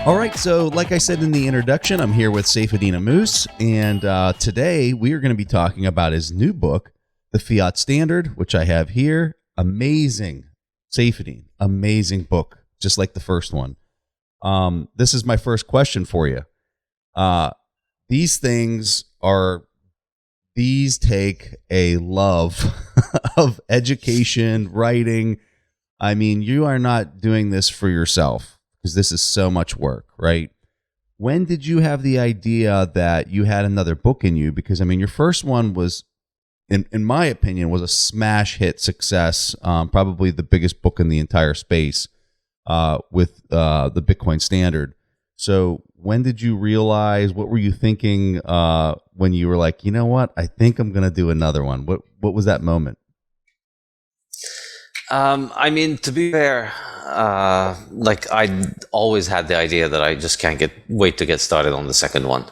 All right, so like I said in the introduction, I'm here with Saifedean Ammous, and today we are going to be talking about his new book, The Fiat Standard, which I have here. Amazing, Saifedean, amazing book, just like the first one. This is my first question for you. These take a love of education, writing. I mean, you are not doing this for yourself, because this is so much work, right? When did you have the idea that you had another book in you? Because, I mean, your first one was, in my opinion, was a smash hit success, probably the biggest book in the entire space with the Bitcoin Standard. So when did you realize, what were you thinking when you were like, you know what, I think I'm going to do another one? What was that moment? I mean, to be fair, like I always had the idea that I just can't wait to get started on the second one.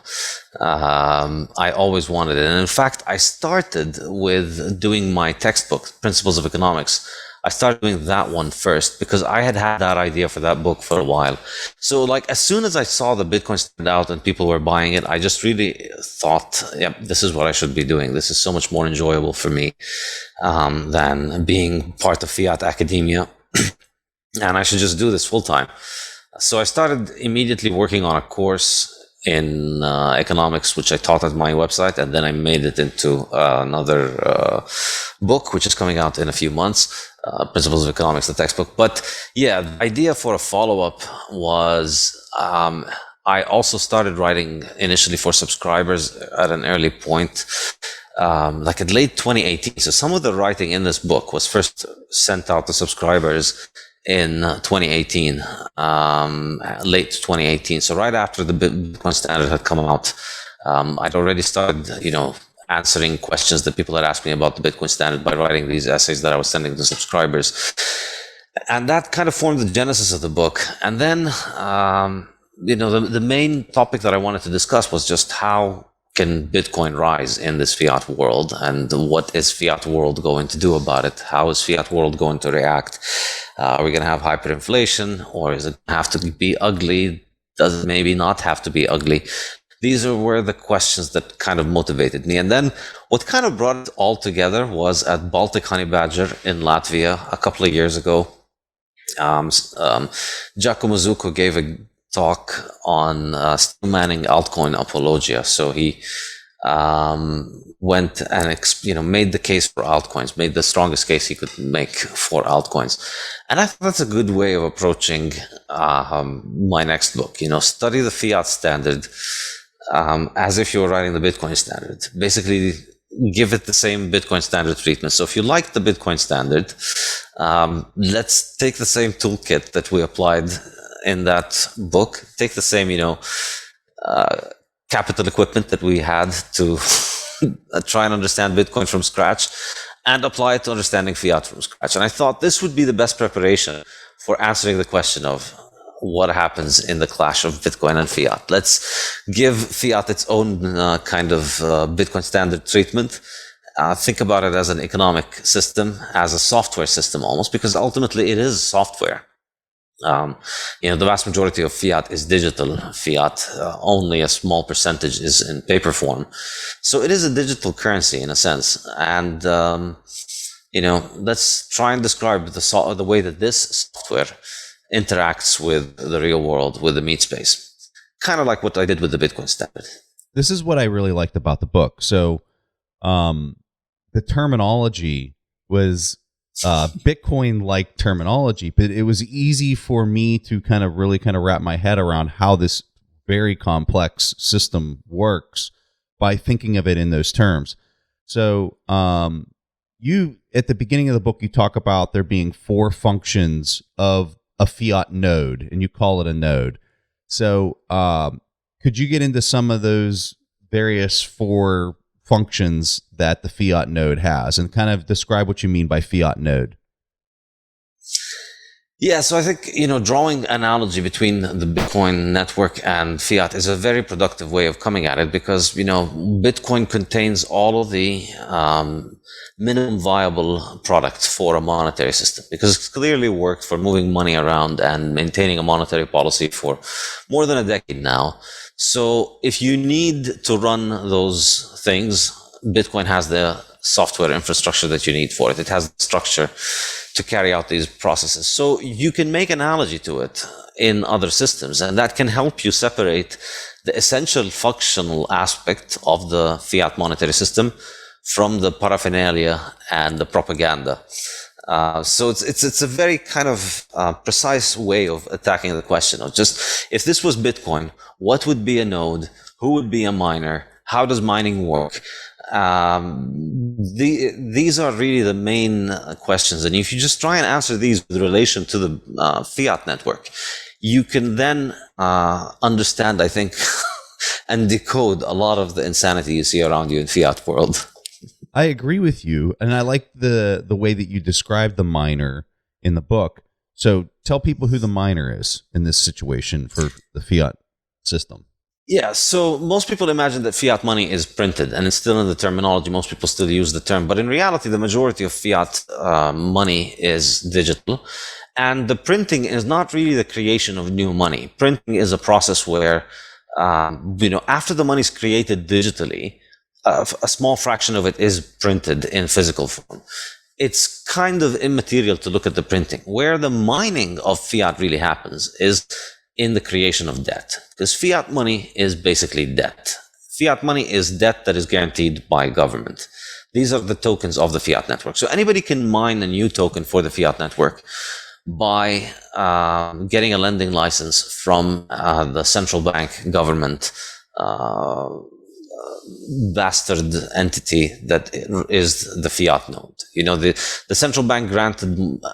I always wanted it. And in fact, I started with doing my textbook, Principles of Economics. I started doing that one first because I had that idea for that book for a while. So like as soon as I saw the Bitcoin stand out and people were buying it, I just really thought, yeah, this is what I should be doing. This is so much more enjoyable for me than being part of fiat academia. And I should just do this full time. So I started immediately working on a course in economics, which I taught at my website, and then I made it into another book, which is coming out in a few months, Principles of Economics, the textbook. But yeah, the idea for a follow-up was I also started writing initially for subscribers at an early point, like in late 2018. So some of the writing in this book was first sent out to subscribers in 2018, late 2018. So right after the Bitcoin Standard had come out, I'd already started, answering questions that people had asked me about the Bitcoin Standard by writing these essays that I was sending to subscribers. And that kind of formed the genesis of the book. And then, the main topic that I wanted to discuss was just how can Bitcoin rise in this fiat world, and what is fiat world going to do about it? How is fiat world going to react? Are we going to have hyperinflation, or is it have to be ugly? Does it maybe not have to be ugly? These were the questions that kind of motivated me. And then what kind of brought it all together was at Baltic Honey Badger in Latvia a couple of years ago. Giacomo Zucco gave a talk on still manning altcoin apologia. So he went and made the case for altcoins, made the strongest case he could make for altcoins. And I thought that's a good way of approaching my next book. Study the fiat standard as if you were writing the Bitcoin standard. Basically, give it the same Bitcoin standard treatment. So if you like the Bitcoin standard, let's take the same toolkit that we applied in that book, take the same, capital equipment that we had to try and understand Bitcoin from scratch, and apply it to understanding fiat from scratch. And I thought this would be the best preparation for answering the question of what happens in the clash of Bitcoin and fiat. Let's give fiat its own kind of Bitcoin standard treatment. Think about it as an economic system, as a software system almost, because ultimately it is software. The vast majority of fiat is digital fiat. Only a small percentage is in paper form. So it is a digital currency in a sense. And, let's try and describe the way that this software interacts with the real world, with the meat space. Kind of like what I did with the Bitcoin standard. This is what I really liked about the book. So the terminology was Bitcoin-like terminology, but it was easy for me to kind of wrap my head around how this very complex system works by thinking of it in those terms. So you, at the beginning of the book, you talk about there being 4 functions of a fiat node, and you call it a node. So could you get into some of those various 4 functions that the fiat node has, and kind of describe what you mean by fiat node? Yeah, so I think, drawing analogy between the Bitcoin network and fiat is a very productive way of coming at it, because, Bitcoin contains all of the minimum viable products for a monetary system, because it's clearly worked for moving money around and maintaining a monetary policy for more than a decade now. So if you need to run those things, Bitcoin has the software infrastructure that you need for it. It has the structure to carry out these processes. So you can make analogy to it in other systems, and that can help you separate the essential functional aspect of the fiat monetary system from the paraphernalia and the propaganda. So it's a very kind of precise way of attacking the question of just, if this was Bitcoin, what would be a node? Who would be a miner? How does mining work? These are really the main questions, and if you just try and answer these with relation to the fiat network, you can then understand, I think, and decode a lot of the insanity you see around you in fiat world. I agree with you, and I like the way that you described the miner in the book. So tell people who the miner is in this situation for the fiat system. Yeah, so most people imagine that fiat money is printed, and it's still in the terminology. Most people still use the term, but in reality, the majority of fiat money is digital, and the printing is not really the creation of new money. Printing is a process where, after the money is created digitally, a small fraction of it is printed in physical form. It's kind of immaterial to look at the printing. Where the mining of fiat really happens is in the creation of debt, because fiat money is basically debt. Fiat money is debt that is guaranteed by government. These are the tokens of the fiat network. So anybody can mine a new token for the fiat network by getting a lending license from the central bank government bastard entity that is the fiat node. The central bank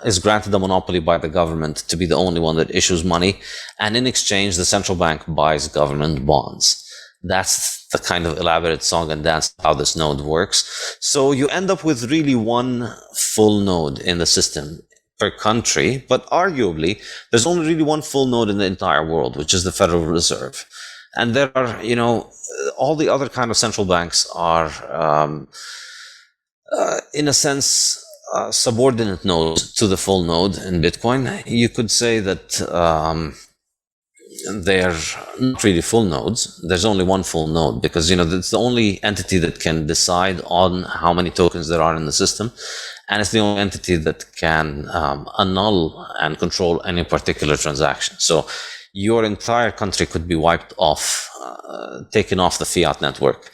is granted a monopoly by the government to be the only one that issues money, and in exchange the central bank buys government bonds. That's the kind of elaborate song and dance how this node works. So you end up with really one full node in the system per country, but arguably there's only really one full node in the entire world, which is the Federal Reserve. And there are, all the other kind of central banks are, in a sense, subordinate nodes to the full node in Bitcoin. You could say that they're not really full nodes. There's only one full node, because, it's the only entity that can decide on how many tokens there are in the system. And it's the only entity that can annul and control any particular transaction. So your entire country could be wiped off, taken off the fiat network,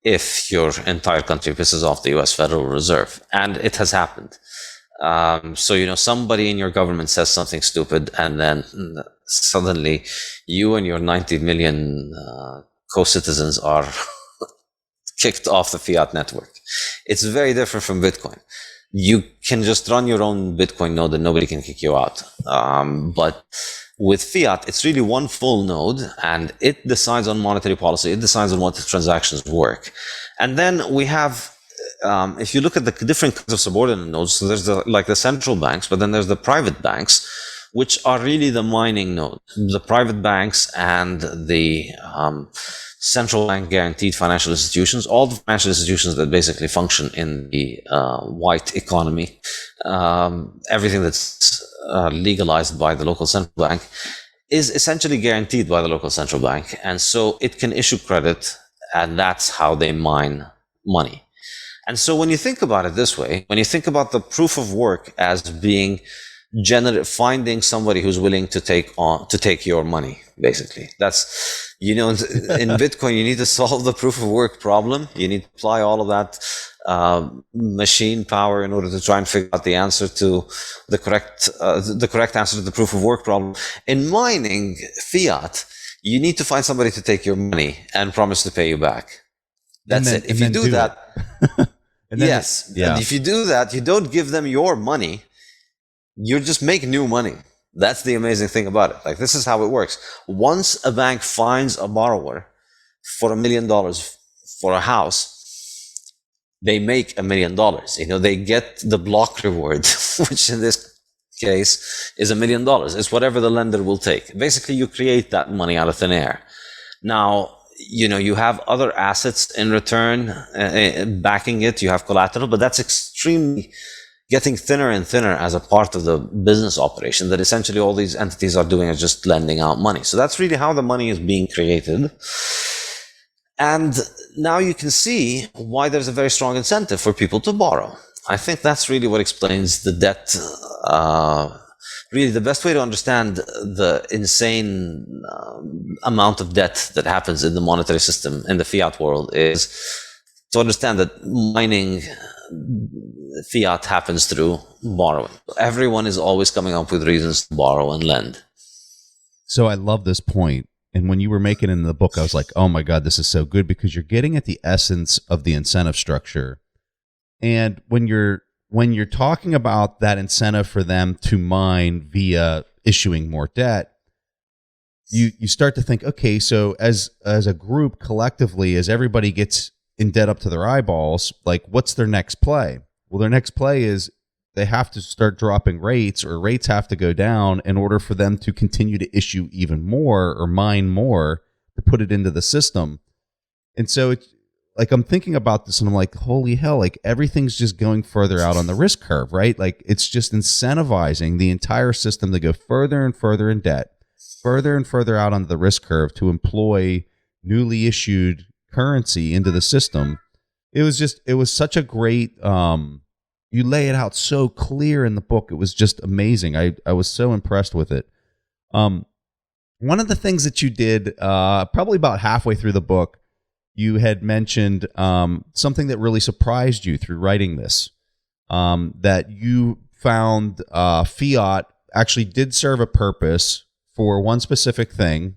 if your entire country pisses off the US Federal Reserve. And it has happened. So, somebody in your government says something stupid, and then suddenly you and your 90 million co-citizens are kicked off the fiat network. It's very different from Bitcoin. You can just run your own Bitcoin node and nobody can kick you out. But with fiat, it's really one full node, and it decides on monetary policy. It decides on what the transactions work. And then we have, if you look at the different kinds of subordinate nodes, so there's the central banks, but then there's the private banks, which are really the mining node. The private banks and the central bank guaranteed financial institutions, all the financial institutions that basically function in the white economy, everything that's legalized by the local central bank is essentially guaranteed by the local central bank. And so it can issue credit, and that's how they mine money. And so when you think about it this way, when you think about the proof of work as being finding somebody who's willing to take your money, basically, that's, in Bitcoin, you need to solve the proof of work problem. You need to apply all of that machine power in order to try and figure out the answer to the correct answer to the proof of work problem. In mining fiat, you need to find somebody to take your money and promise to pay you back. That's it. If you do that, yes. And if you do that, you don't give them your money. You just make new money. That's the amazing thing about it. Like, this is how it works. Once a bank finds a borrower for $1 million for a house, they make $1 million. They get the block reward, which in this case is $1 million. It's whatever the lender will take. Basically, you create that money out of thin air. Now, you have other assets in return backing it. You have collateral, but that's extremely getting thinner and thinner as a part of the business operation, that essentially all these entities are doing is just lending out money. So that's really how the money is being created. And now you can see why there's a very strong incentive for people to borrow. I think that's really what explains the debt. Really, the best way to understand the insane amount of debt that happens in the monetary system in the fiat world is to understand that mining fiat happens through borrowing. Everyone is always coming up with reasons to borrow and lend. So I love this point. And when you were making it in the book, I was like, oh my God, this is so good, because you're getting at the essence of the incentive structure. And when you're talking about that incentive for them to mine via issuing more debt, you start to think, okay, so as a group collectively, as everybody gets in debt up to their eyeballs, like, what's their next play? Well, their next play is they have to start dropping rates, or rates have to go down in order for them to continue to issue even more or mine more to put it into the system. And so it's like, I'm thinking about this and I'm like, holy hell, like everything's just going further out on the risk curve, right? Like it's just incentivizing the entire system to go further and further in debt, further and further out on the risk curve to employ newly issued currency into the system. It was such a great, you lay it out so clear in the book. It was just amazing. I was so impressed with it. One of the things that you did, probably about halfway through the book, you had mentioned something that really surprised you through writing this, that you found fiat actually did serve a purpose for one specific thing,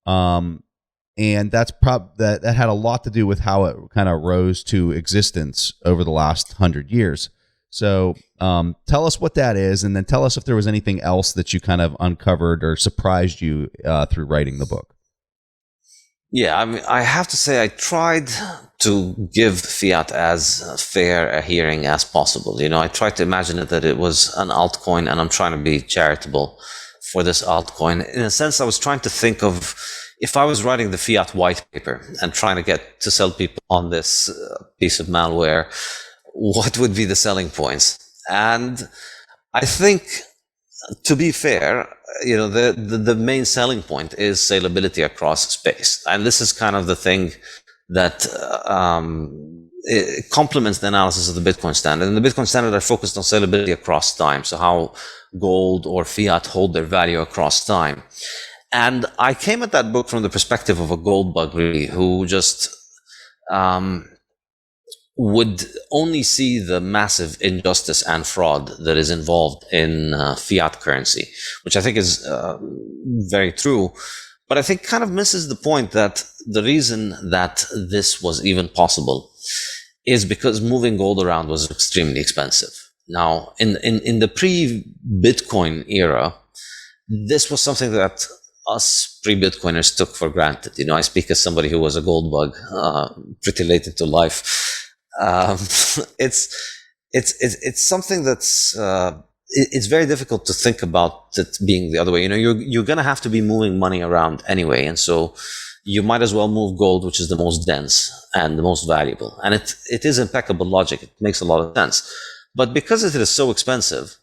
and that had a lot to do with how it kind of rose to existence over the last 100 years. So tell us what that is, and then tell us if there was anything else that you kind of uncovered or surprised you through writing the book. Yeah, I mean, I have to say I tried to give fiat as fair a hearing as possible. I tried to imagine it that it was an altcoin, and I'm trying to be charitable for this altcoin. In a sense, I was trying to think of, if I was writing the fiat white paper and trying to get to sell people on this piece of malware, what would be the selling points? And I think, to be fair, the main selling point is salability across space. And this is kind of the thing that it complements the analysis of the Bitcoin standard. And the Bitcoin standard are focused on salability across time. So how gold or fiat hold their value across time. And I came at that book from the perspective of a gold bug, really, who just would only see the massive injustice and fraud that is involved in fiat currency, which I think is very true. But I think kind of misses the point that the reason that this was even possible is because moving gold around was extremely expensive. Now, in the pre-Bitcoin era, this was something that us pre-Bitcoiners took for granted. I speak as somebody who was a gold bug pretty late into life. It's something that's it's very difficult to think about it being the other way. You're gonna have to be moving money around anyway, and so you might as well move gold, which is the most dense and the most valuable. And it is impeccable logic. It makes a lot of sense. But because it is so expensive,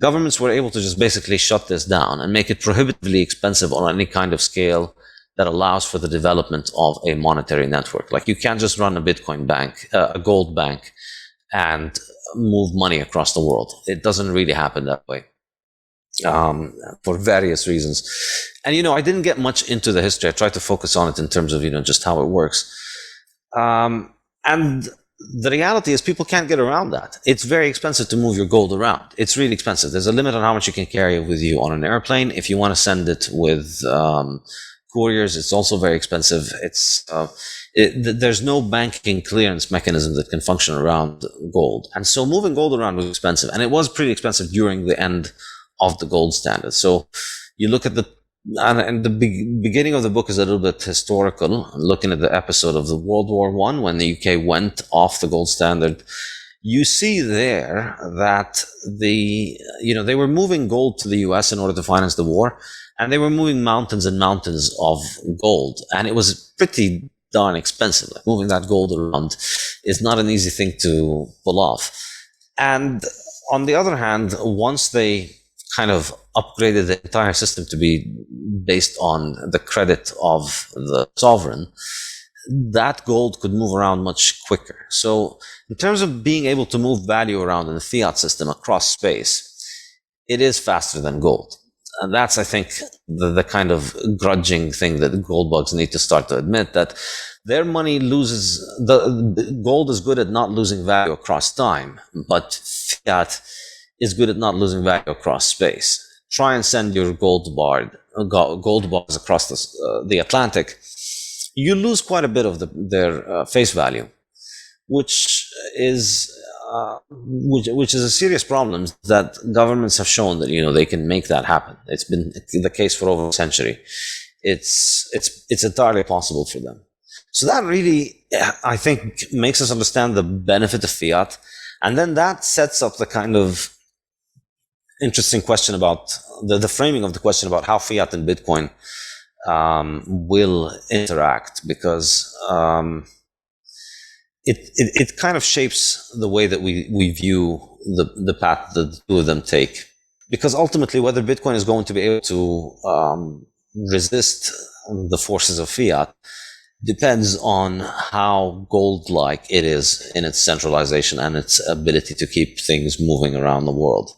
governments were able to just basically shut this down and make it prohibitively expensive on any kind of scale that allows for the development of a monetary network. Like, you can't just run a Bitcoin bank, a gold bank, and move money across the world. It doesn't really happen that way, for various reasons. And, I didn't get much into the history. I tried to focus on it in terms of, just how it works. And the reality is people can't get around that. It's very expensive to move your gold around. It's really expensive. There's a limit on how much you can carry with you on an airplane. If you want to send it with couriers, it's also very expensive. There's no banking clearance mechanism that can function around gold. And so moving gold around was expensive. And it was pretty expensive during the end of the gold standard. So you look at and the beginning of the book is a little bit historical, looking at the episode of the World War I when the UK went off the gold standard. you see there that they were moving gold to the US in order to finance the war, and they were moving mountains and mountains of gold, and it was pretty darn expensive. Like, moving that gold around is not an easy thing to pull off. And on the other hand, once they kind of upgraded the entire system to be based on the credit of the sovereign, that gold could move around much quicker. So in terms of being able to move value around in the fiat system across space, it is faster than gold. And that's, I think, the kind of grudging thing that gold bugs need to start to admit, that their money loses, the gold is good at not losing value across time, but fiat is good at not losing value across space. Try and send your gold bars across the Atlantic. You lose quite a bit of their face value, which is a serious problem that governments have shown that they can make that happen. It's been the case for over a century. It's entirely possible for them. So that really, I think, makes us understand the benefit of fiat, and then that sets up the kind of interesting question about the framing of the question about how fiat and Bitcoin will interact, because it kind of shapes the way that we view the path that the two of them take. Because ultimately, whether Bitcoin is going to be able to resist the forces of fiat depends on how gold-like it is in its centralization and its ability to keep things moving around the world.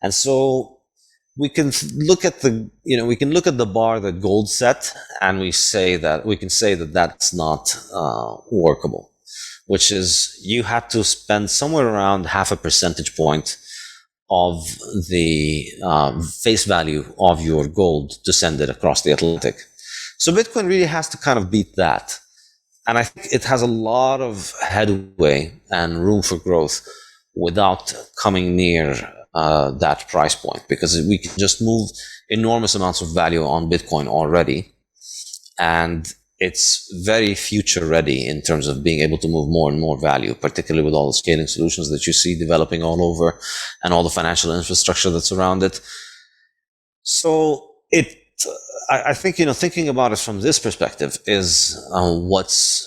And so we can look at the bar that gold set, and we can say that that's not workable, which is you had to spend somewhere around 0.5 percentage point of the face value of your gold to send it across the Atlantic. So Bitcoin really has to kind of beat that. And I think it has a lot of headway and room for growth without coming near that price point, because we can just move enormous amounts of value on Bitcoin already. And it's very future ready in terms of being able to move more and more value, particularly with all the scaling solutions that you see developing all over and all the financial infrastructure that's around it. So I think, thinking about it from this perspective is what's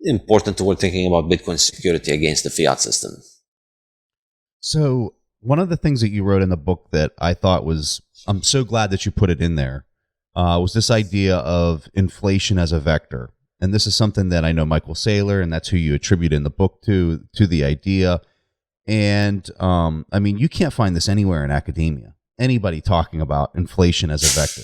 important toward thinking about Bitcoin's security against the fiat system. So one of the things that you wrote in the book that I thought was, I'm so glad that you put it in there, was this idea of inflation as a vector. And this is something that I know Michael Saylor, and that's who you attribute in the book to the idea. And I mean, you can't find this anywhere in academia. Anybody talking about inflation as a vector.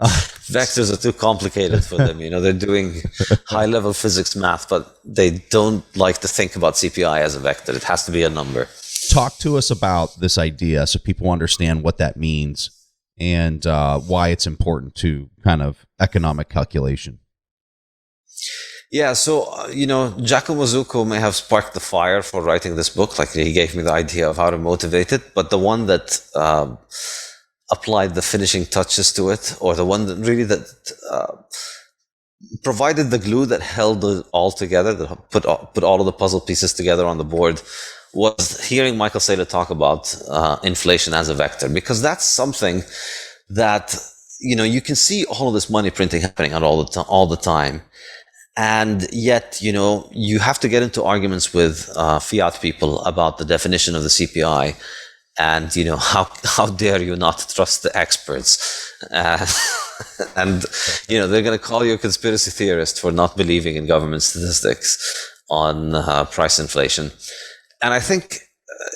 Vectors are too complicated for them. They're doing high-level physics math, but they don't like to think about CPI as a vector. It has to be a number. Talk to us about this idea so people understand what that means and why it's important to kind of economic calculation. Yeah, so, Giacomo Zucco may have sparked the fire for writing this book. Like, he gave me the idea of how to motivate it, but the one that applied the finishing touches to it, or the one that really provided the glue that held it all together, that put all of the puzzle pieces together on the board, was hearing Michael Saylor talk about inflation as a vector, because that's something that you can see all of this money printing happening all the time, and yet you have to get into arguments with fiat people about the definition of the CPI, and how dare you not trust the experts, and they're going to call you a conspiracy theorist for not believing in government statistics on price inflation. And I think,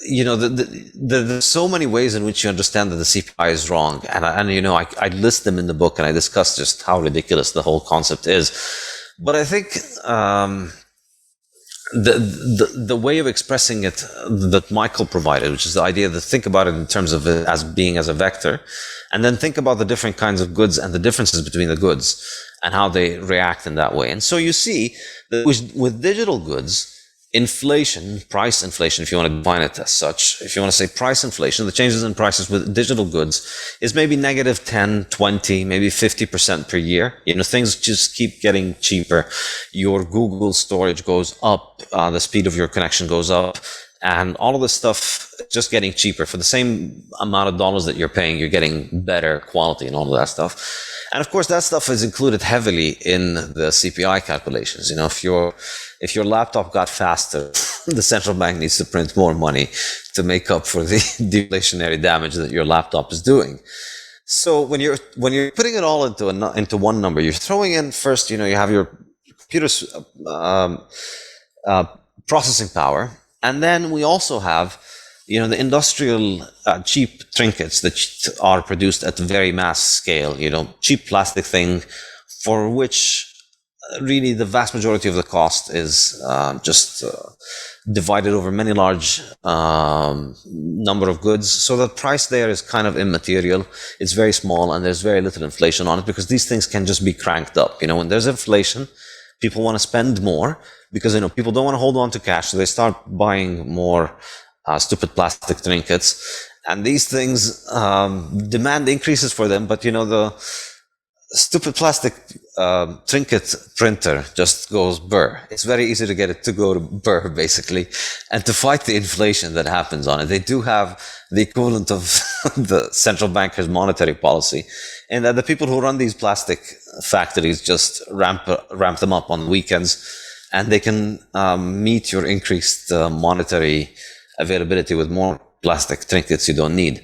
there's so many ways in which you understand that the CPI is wrong. And I list them in the book, and I discuss just how ridiculous the whole concept is. But I think the way of expressing it that Michael provided, which is the idea to think about it in terms of it as being as a vector, and then think about the different kinds of goods and the differences between the goods and how they react in that way. And so you see that with digital goods, inflation, price inflation, if you want to define it as such, if you want to say price inflation, the changes in prices with digital goods is maybe negative 10, 20, maybe 50% per year. Things just keep getting cheaper. Your Google storage goes up, the speed of your connection goes up, and all of this stuff is just getting cheaper. For the same amount of dollars that you're paying, you're getting better quality and all of that stuff. And of course, that stuff is included heavily in the CPI calculations. If your laptop got faster, the central bank needs to print more money to make up for the deflationary damage that your laptop is doing. So when you're putting it all into one number, you're throwing in first, you have your computer's processing power, and then we also have the industrial cheap trinkets that are produced at very mass scale, cheap plastic thing for which really the vast majority of the cost is just divided over many large number of goods. So the price there is kind of immaterial. It's very small and there's very little inflation on it because these things can just be cranked up. When there's inflation, people want to spend more because people don't want to hold on to cash. So they start buying more stupid plastic trinkets, and these things demand increases for them. But the stupid plastic trinket printer just goes burr. It's very easy to get it to go to burr, basically, and to fight the inflation that happens on it. They do have the equivalent of the central banker's monetary policy, and that the people who run these plastic factories just ramp them up on weekends, and they can meet your increased monetary availability with more plastic trinkets you don't need.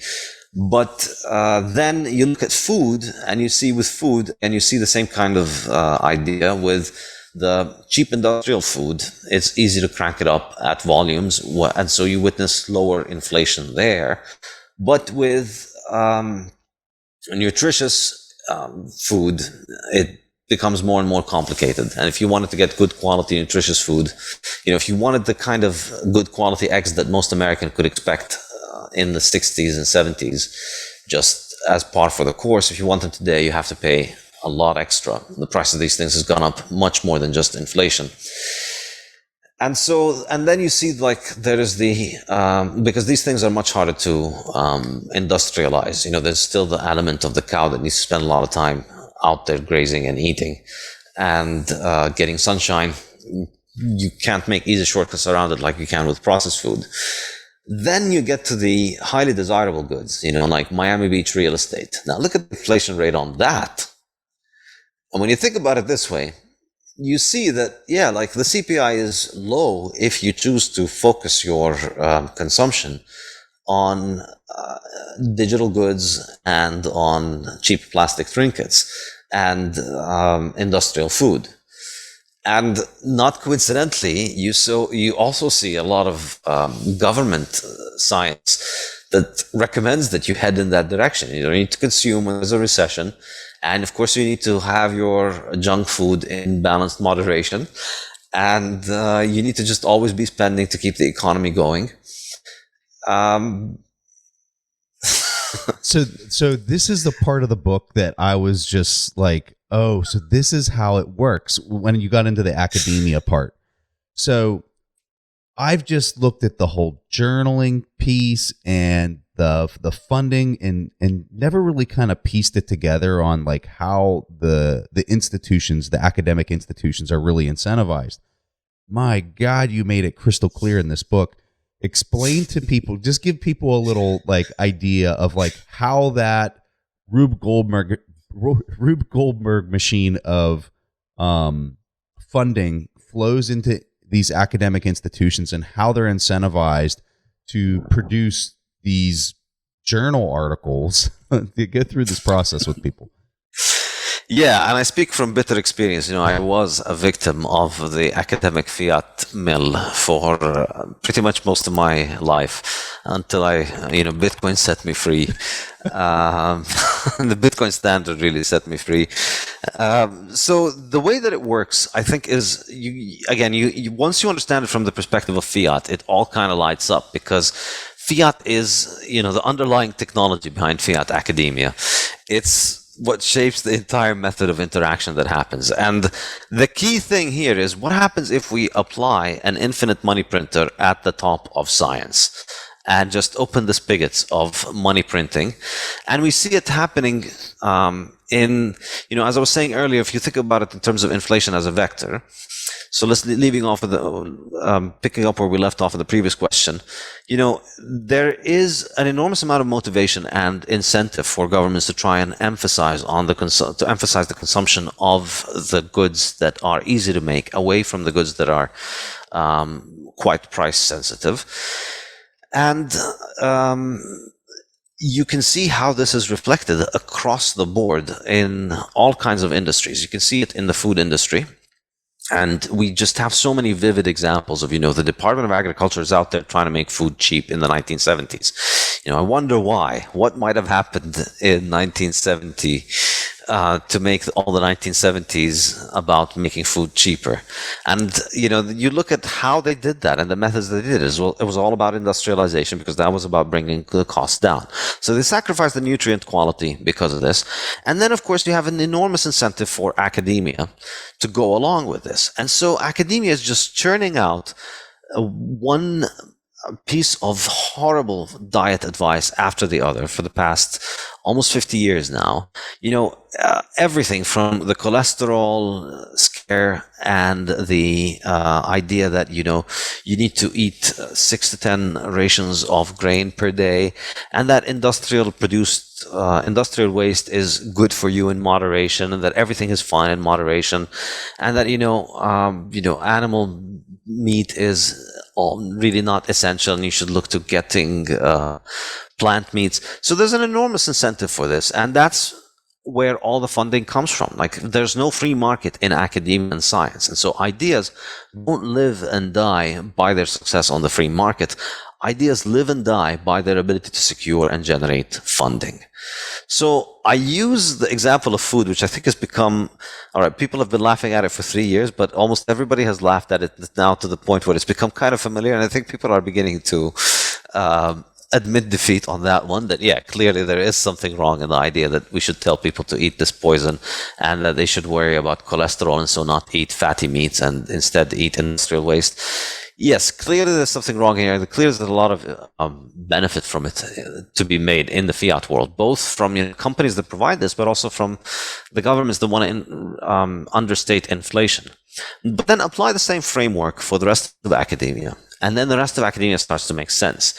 But then you look at food, and you see the same kind of idea with the cheap industrial food. It's easy to crank it up at volumes, and so you witness lower inflation there. But with nutritious food, it becomes more and more complicated. And if you wanted to get good quality nutritious food, if you wanted the kind of good quality eggs that most Americans could expect in the 60s and 70s, just as par for the course, if you want them today, you have to pay a lot extra. The price of these things has gone up much more than just inflation. And then you see there is because these things are much harder to industrialize. There's still the element of the cow that needs to spend a lot of time out there grazing and eating and getting sunshine. You can't make easy shortcuts around it like you can with processed food. Then you get to the highly desirable goods, like Miami Beach real estate. Now look at the inflation rate on that. And when you think about it this way, you see that, the CPI is low if you choose to focus your consumption on digital goods and on cheap plastic trinkets and industrial food. And not coincidentally, you also see a lot of government science that recommends that you head in that direction. You don't need to consume when there's a recession. And of course, you need to have your junk food in balanced moderation. And you need to just always be spending to keep the economy going. So this is the part of the book that I was just like, oh, so this is how it works when you got into the academia part. So I've just looked at the whole journaling piece and the funding and never really kind of pieced it together on like how the institutions, the academic institutions are really incentivized. My God, you made it crystal clear in this book. Explain to people, just give people a little like idea of like how that Rube Goldberg machine of funding flows into these academic institutions and how they're incentivized to produce these journal articles to go through this process with people. Yeah, and I speak from bitter experience. I was a victim of the academic fiat mill for pretty much most of my life until Bitcoin set me free. The Bitcoin standard really set me free. So the way that it works, I think, is you once you understand it from the perspective of fiat, it all kind of lights up because fiat is, the underlying technology behind fiat academia. It's what shapes the entire method of interaction that happens. And the key thing here is what happens if we apply an infinite money printer at the top of science and just open the spigots of money printing. And we see it happening in, as I was saying earlier, if you think about it in terms of inflation as a vector. So let's leaving off of the picking up where we left off in the previous question. There is an enormous amount of motivation and incentive for governments to try and emphasize the consumption of the goods that are easy to make, away from the goods that are quite price sensitive. And you can see how this is reflected across the board in all kinds of industries. You can see it in the food industry. And we just have so many vivid examples of, the Department of Agriculture is out there trying to make food cheap in the 1970s. I wonder why. What might have happened in 1970 to make all the 1970s about making food cheaper? And, you look at how they did that and the methods they did. It was all about industrialization, because that was about bringing the cost down. So they sacrificed the nutrient quality because of this. And then, of course, you have an enormous incentive for academia to go along with this. And so academia is just churning out one piece of horrible diet advice after the other for the past almost 50 years now. Everything from the cholesterol scare and the idea that, you need to eat 6 to 10 rations of grain per day, and that industrial waste is good for you in moderation, and that everything is fine in moderation, and that, animal meat is really not essential, and you should look to getting plant meats. So there's an enormous incentive for this, and that's where all the funding comes from. Like, there's no free market in academia and science, and so ideas don't live and die by their success on the free market. Ideas live and die by their ability to secure and generate funding. So I use the example of food, which I think has become, all right, people have been laughing at it for 3 years, but almost everybody has laughed at it now to the point where it's become kind of familiar. And I think people are beginning to admit defeat on that one, that, yeah, clearly there is something wrong in the idea that we should tell people to eat this poison and that they should worry about cholesterol and so not eat fatty meats and instead eat industrial waste. Yes, clearly there's something wrong here. Clearly there's a lot of benefit from it to be made in the fiat world, both from companies that provide this, but also from the governments that want to understate inflation. But then apply the same framework for the rest of academia, and then the rest of academia starts to make sense.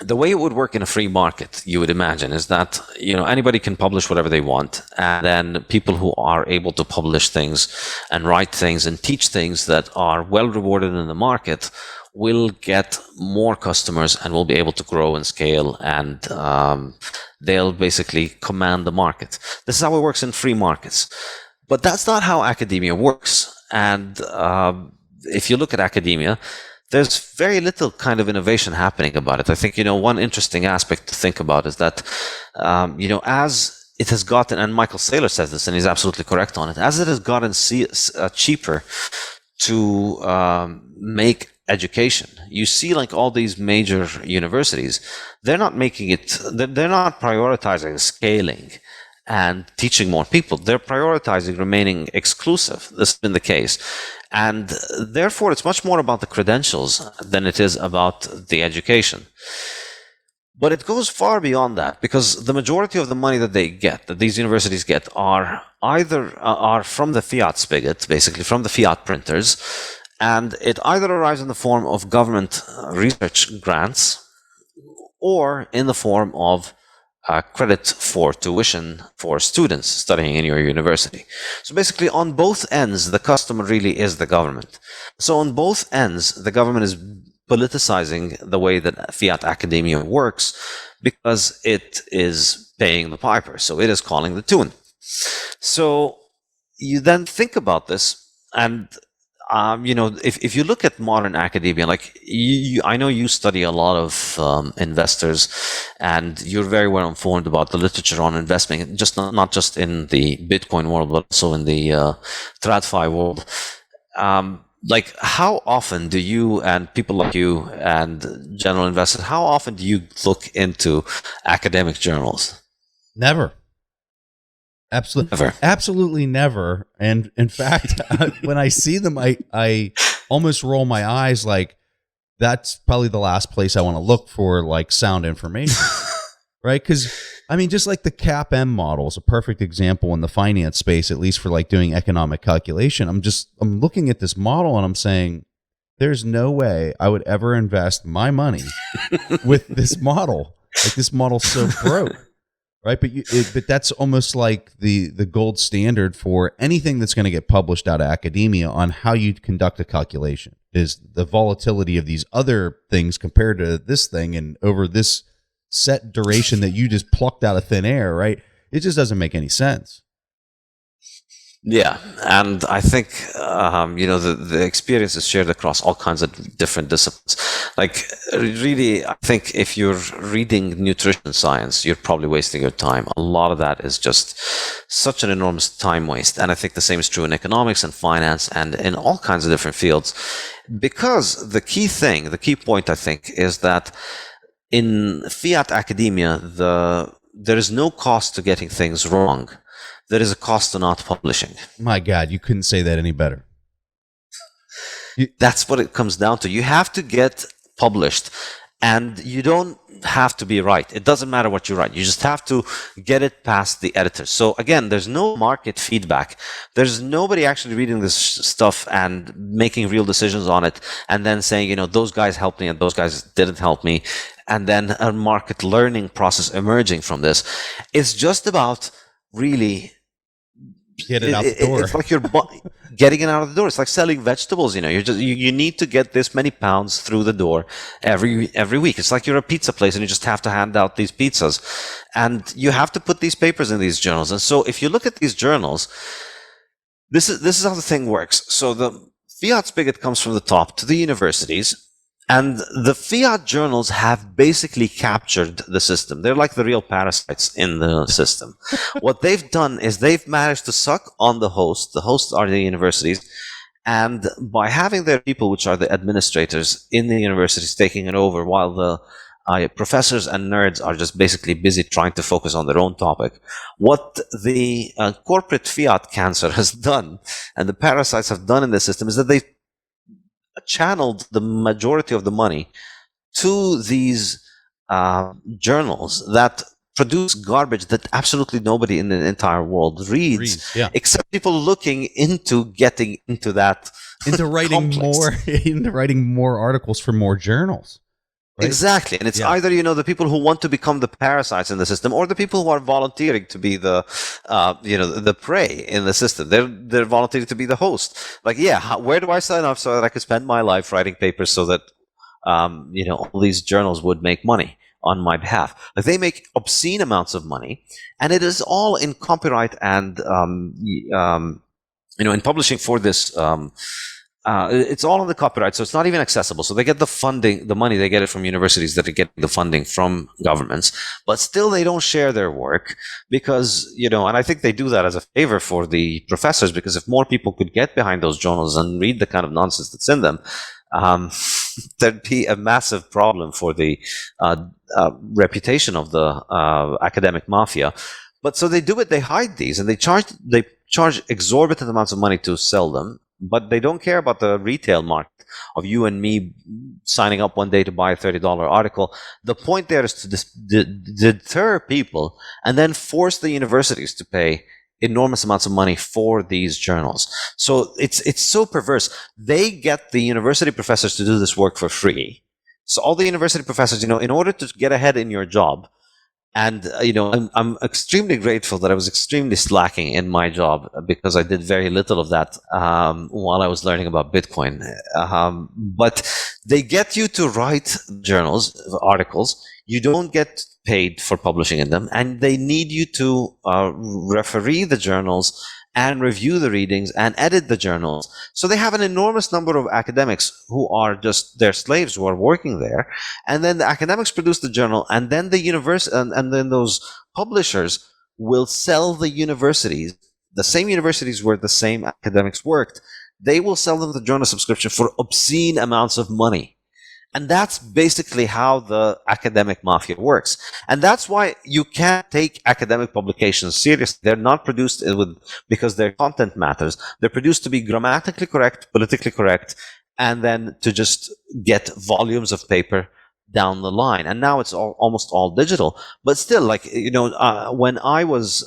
The way it would work in a free market, you would imagine, is that anybody can publish whatever they want, and then people who are able to publish things and write things and teach things that are well rewarded in the market will get more customers and will be able to grow and scale, and they'll basically command the market. This is how it works in free markets. But that's not how academia works. And if you look at academia, there's very little kind of innovation happening about it. I think, one interesting aspect to think about is that, as it has gotten, and Michael Saylor says this, and he's absolutely correct on it, as it has gotten cheaper to make education, you see, like, all these major universities, they're not prioritizing scaling and teaching more people. They're prioritizing remaining exclusive. This has been the case. And therefore, it's much more about the credentials than it is about the education. But it goes far beyond that, because the majority of the money that these universities get, are from the fiat spigot, basically from the fiat printers. And it either arrives in the form of government research grants or in the form of credit for tuition for students studying in your university. So basically, on both ends, the customer really is the government. So on both ends, the government is politicizing the way that fiat academia works, because it is paying the piper. So it is calling the tune. So you then think about this, and if you look at modern academia, like I know you study a lot of investors, and you're very well informed about the literature on investing, just not just in the Bitcoin world, but also in the TradFi world. Like, how often do you and people like you and general investors, how often do you look into academic journals? Never. Absolutely never. And in fact, when I see them, I almost roll my eyes like that's probably the last place I want to look for like sound information. Right? Because I mean, just like the CAPM model is a perfect example in the finance space, at least for like doing economic calculation. I'm looking at this model and I'm saying, there's no way I would ever invest my money with this model. Like this model's so broke. Right, but that's almost like the gold standard for anything that's going to get published out of academia on how you conduct a calculation is the volatility of these other things compared to this thing and over this set duration that you just plucked out of thin air, right? It just doesn't make any sense. Yeah, and I think the experience is shared across all kinds of different disciplines. Like, really, I think if you're reading nutrition science, you're probably wasting your time. A lot of that is just such an enormous time waste, and I think the same is true in economics and finance and in all kinds of different fields. Because the key point, I think, is that in fiat academia, there is no cost to getting things wrong. There is a cost to not publishing. My God, you couldn't say that any better. That's what it comes down to. You have to get published, and you don't have to be right. It doesn't matter what you write. You just have to get it past the editor. So again, there's no market feedback. There's nobody actually reading this stuff and making real decisions on it and then saying, those guys helped me and those guys didn't help me. And then a market learning process emerging from this. It's just about really get it out the door. It's like you're getting it out of the door. It's like selling vegetables. You need to get this many pounds through the door every week. It's like you're a pizza place and you just have to hand out these pizzas, and you have to put these papers in these journals. And so, if you look at these journals, this is how the thing works. So the fiat spigot comes from the top to the universities. And the fiat journals have basically captured the system. They're like the real parasites in the system. What they've done is they've managed to suck on the host. The hosts are the universities. And by having their people, which are the administrators in the universities, taking it over, while the professors and nerds are just basically busy trying to focus on their own topic, what the corporate fiat cancer has done, and the parasites have done in the system, is that they channeled the majority of the money to these journals that produce garbage that absolutely nobody in the entire world reads, except people looking into getting into that, into writing more articles for more journals. Right? Exactly. And it's either, the people who want to become the parasites in the system, or the people who are volunteering to be the, the prey in the system. They're volunteering to be the host. Like, where do I sign up so that I could spend my life writing papers so that, all these journals would make money on my behalf? Like, they make obscene amounts of money, and it is all in copyright and, in publishing for this, it's all on the copyright, so it's not even accessible. So they get the funding, the money, they get it from universities that are getting the funding from governments, but still they don't share their work because, and I think they do that as a favor for the professors, because if more people could get behind those journals and read the kind of nonsense that's in them, there'd be a massive problem for the reputation of the academic mafia. But so they do it, they hide these, and they charge exorbitant amounts of money to sell them. But they don't care about the retail market of you and me signing up one day to buy a $30 article. The point there is to deter people and then force the universities to pay enormous amounts of money for these journals. So it's so perverse. They get the university professors to do this work for free. So all the university professors, in order to get ahead in your job, and, I'm extremely grateful that I was extremely slacking in my job, because I did very little of that while I was learning about Bitcoin. But they get you to write articles. You don't get paid for publishing in them. And they need you to referee the journals and review the readings and edit the journals. So they have an enormous number of academics who are just their slaves who are working there. And then the academics produce the journal, and then the university, and then those publishers will sell the universities, the same universities where the same academics worked, they will sell them the journal subscription for obscene amounts of money. And that's basically how the academic mafia works. And that's why you can't take academic publications seriously. They're not produced because their content matters. They're produced to be grammatically correct, politically correct, and then to just get volumes of paper down the line. And now it's almost all digital. But still, like, when I was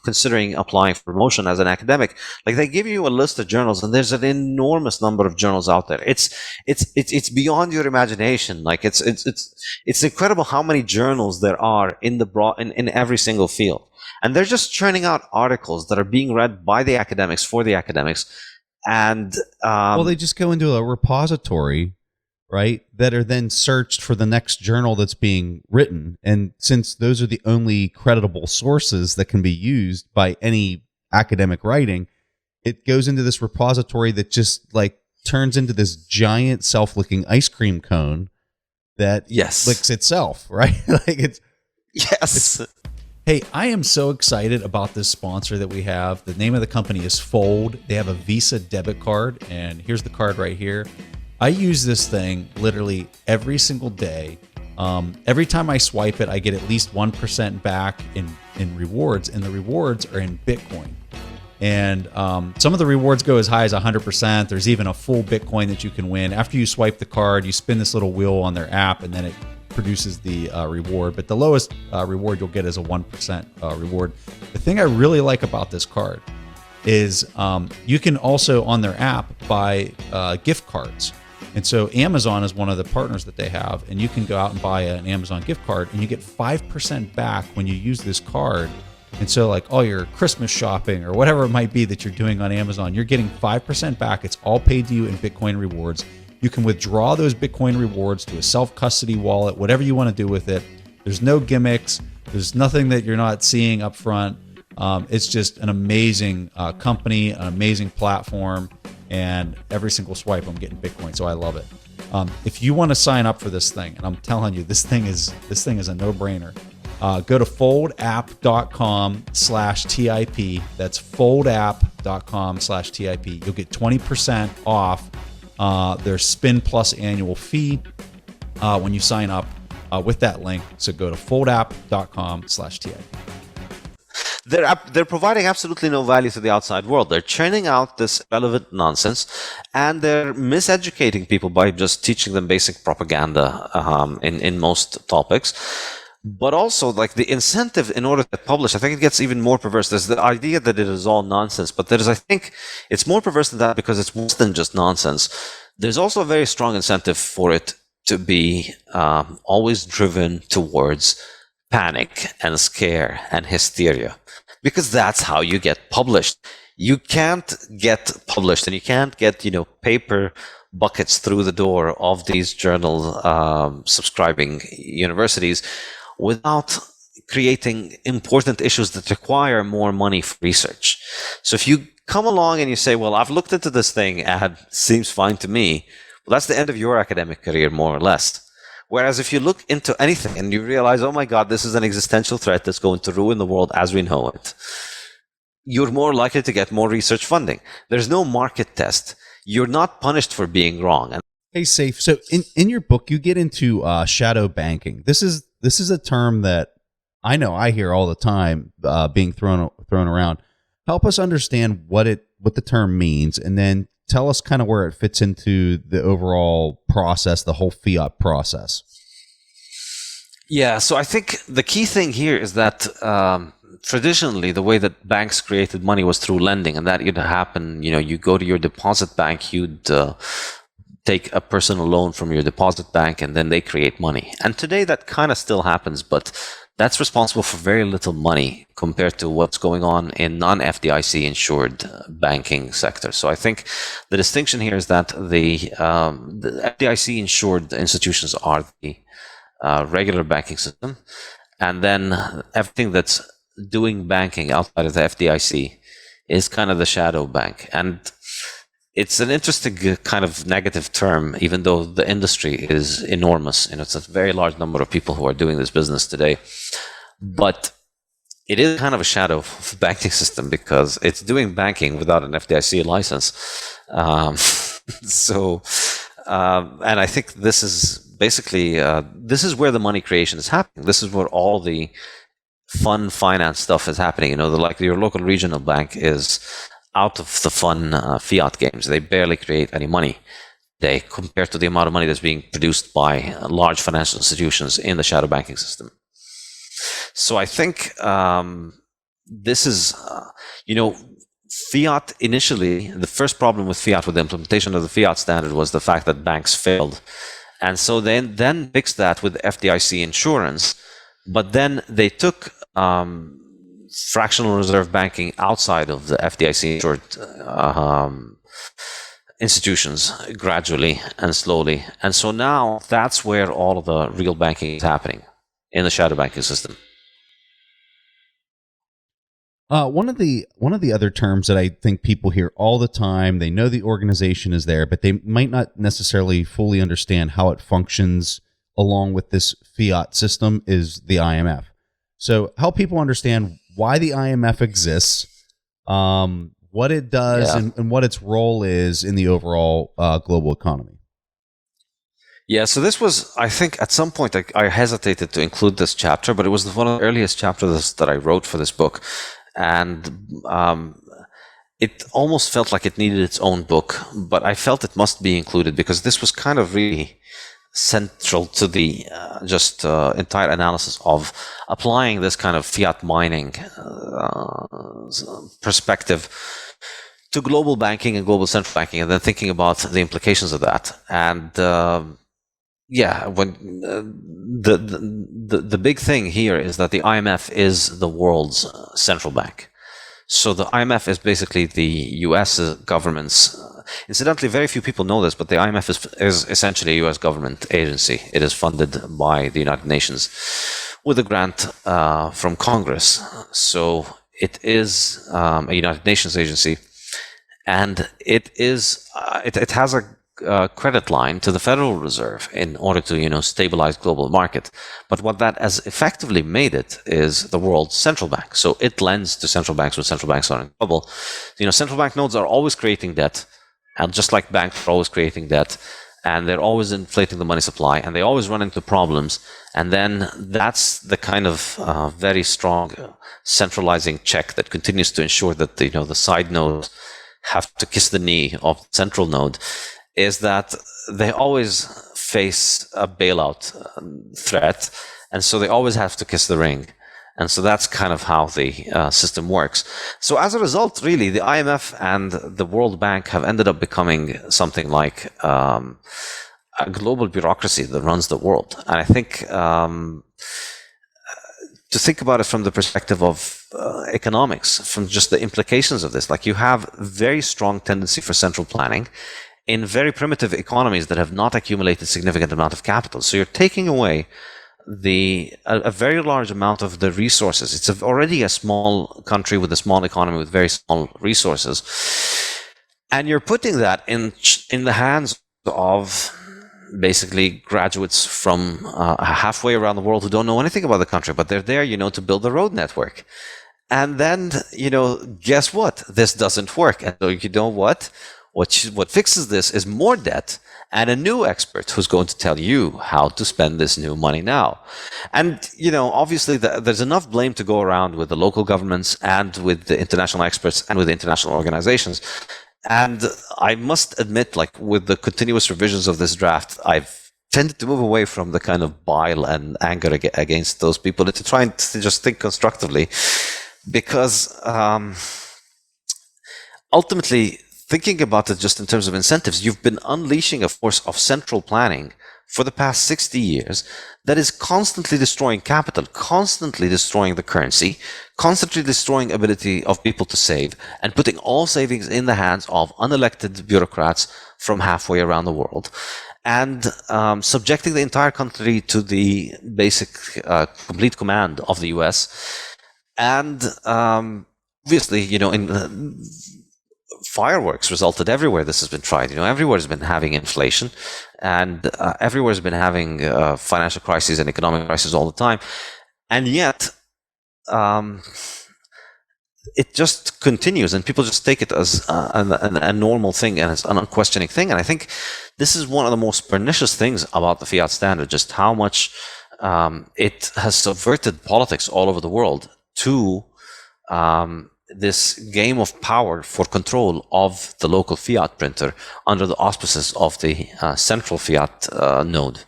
considering applying for promotion as an academic, like, they give you a list of journals, and there's an enormous number of journals out there. It's beyond your imagination. Like, it's incredible how many journals there are in every single field. And they're just churning out articles that are being read by the academics for the academics. And well, they just go into a repository, right, that are then searched for the next journal that's being written. And since those are the only creditable sources that can be used by any academic writing, it goes into this repository that just like turns into this giant self-licking ice cream cone that licks itself, right? Hey, I am so excited about this sponsor that we have. The name of the company is Fold. They have a Visa debit card, and here's the card right here. I use this thing literally every single day. Every time I swipe it, I get at least 1% back in rewards, and the rewards are in Bitcoin. And some of the rewards go as high as 100%. There's even a full Bitcoin that you can win. After you swipe the card, you spin this little wheel on their app, and then it produces the reward. But the lowest reward you'll get is a 1% reward. The thing I really like about this card is you can also, on their app, buy gift cards. And so Amazon is one of the partners that they have, and you can go out and buy an Amazon gift card, and you get 5% back when you use this card. And so, like, all your Christmas shopping or whatever it might be that you're doing on Amazon, you're getting 5% back. It's all paid to you in Bitcoin rewards. You can withdraw those Bitcoin rewards to a self-custody wallet, whatever you want to do with it. There's no gimmicks. There's nothing that you're not seeing up front. It's just an amazing company, an amazing platform. And every single swipe, I'm getting Bitcoin, so I love it. If you want to sign up for this thing, and I'm telling you, this thing is a no-brainer. Go to foldapp.com/TIP. That's foldapp.com/TIP. You'll get 20% off their Spin Plus annual fee when you sign up with that link. So go to foldapp.com/TIP. They're providing absolutely no value to the outside world. They're churning out this relevant nonsense, and they're miseducating people by just teaching them basic propaganda in most topics. But also, like, the incentive in order to publish, I think it gets even more perverse. There's the idea that it is all nonsense, but I think it's more perverse than that because it's worse than just nonsense. There's also a very strong incentive for it to be always driven towards panic and scare and hysteria, because that's how you get published. You can't get published, and you can't get, paper buckets through the door of these journal subscribing universities without creating important issues that require more money for research. So if you come along and you say, well, I've looked into this thing and it seems fine to me, well, that's the end of your academic career, more or less. Whereas if you look into anything and you realize, oh my God, this is an existential threat that's going to ruin the world as we know it, you're more likely to get more research funding. There's no market test. You're not punished for being wrong. Hey, Saif. So in your book, you get into shadow banking. This is a term that I know I hear all the time being thrown around. Help us understand what the term means, and then tell us kind of where it fits into the overall process, the whole fiat process. Yeah, so I think the key thing here is that traditionally the way that banks created money was through lending, and that would happen, you go to your deposit bank, you'd take a personal loan from your deposit bank, and then they create money. And today that kind of still happens, but that's responsible for very little money compared to what's going on in non-FDIC insured banking sector. So I think the distinction here is that the FDIC insured institutions are the regular banking system, and then everything that's doing banking outside of the FDIC is kind of the shadow bank. And it's an interesting kind of negative term, even though the industry is enormous. It's a very large number of people who are doing this business today. But it is kind of a shadow of the banking system because it's doing banking without an FDIC license. and I think this is basically this is where the money creation is happening. This is where all the fun finance stuff is happening. Like your local regional bank is out of the fun fiat games. They barely create any money compared to the amount of money that's being produced by large financial institutions in the shadow banking system. So I think this is, fiat initially, the first problem with fiat, with the implementation of the fiat standard, was the fact that banks failed. And so they then fixed that with FDIC insurance, but then they took fractional reserve banking outside of the FDIC insured institutions gradually and slowly. And so now that's where all of the real banking is happening, in the shadow banking system. One of the other terms that I think people hear all the time, they know the organization is there, but they might not necessarily fully understand how it functions along with this fiat system, is the IMF. So help people understand why the IMF exists, what it does, and what its role is in the overall global economy. Yeah, so this was, I think, at some point I hesitated to include this chapter, but it was one of the earliest chapters that I wrote for this book. And it almost felt like it needed its own book, but I felt it must be included because this was kind of really central to the entire analysis of applying this kind of fiat mining perspective to global banking and global central banking, and then thinking about the implications of that. And when the big thing here is that the IMF is the world's central bank. So the IMF is basically the U.S. government's. Incidentally, very few people know this, but the IMF is essentially a U.S. government agency. It is funded by the United Nations with a grant from Congress. So it is a United Nations agency, and it is it has a credit line to the Federal Reserve in order to stabilize global market. But what that has effectively made it is the world's central bank. So it lends to central banks when central banks are in trouble. Central bank nodes are always creating debt, and just like banks are always creating debt, and they're always inflating the money supply, and they always run into problems. And then that's the kind of very strong centralizing check that continues to ensure that the side nodes have to kiss the knee of the central node, is that they always face a bailout threat, and so they always have to kiss the ring. And so that's kind of how the system works. So as a result, really, the IMF and the World Bank have ended up becoming something like a global bureaucracy that runs the world. And I think to think about it from the perspective of economics, from just the implications of this, like you have very strong tendency for central planning in very primitive economies that have not accumulated significant amount of capital. So you're taking away a very large amount of the resources. It's already a small country with a small economy with very small resources, and you're putting that in the hands of basically graduates from halfway around the world who don't know anything about the country, but they're there, to build the road network. And then, guess what? This doesn't work. And so what fixes this is more debt and a new expert who's going to tell you how to spend this new money now. And, obviously there's enough blame to go around with the local governments and with the international experts and with the international organizations. And I must admit, like with the continuous revisions of this draft, I've tended to move away from the kind of bile and anger against those people to try and to just think constructively, because ultimately, thinking about it just in terms of incentives, you've been unleashing a force of central planning for the past 60 years that is constantly destroying capital, constantly destroying the currency, constantly destroying ability of people to save, and putting all savings in the hands of unelected bureaucrats from halfway around the world, and subjecting the entire country to the basic complete command of the US. And obviously, fireworks resulted everywhere this has been tried. Everywhere has been having inflation, and everywhere has been having financial crises and economic crises all the time. And yet, it just continues, and people just take it as a normal thing, and it's an unquestioning thing. And I think this is one of the most pernicious things about the fiat standard, just how much it has subverted politics all over the world to this game of power for control of the local fiat printer under the auspices of the central fiat node.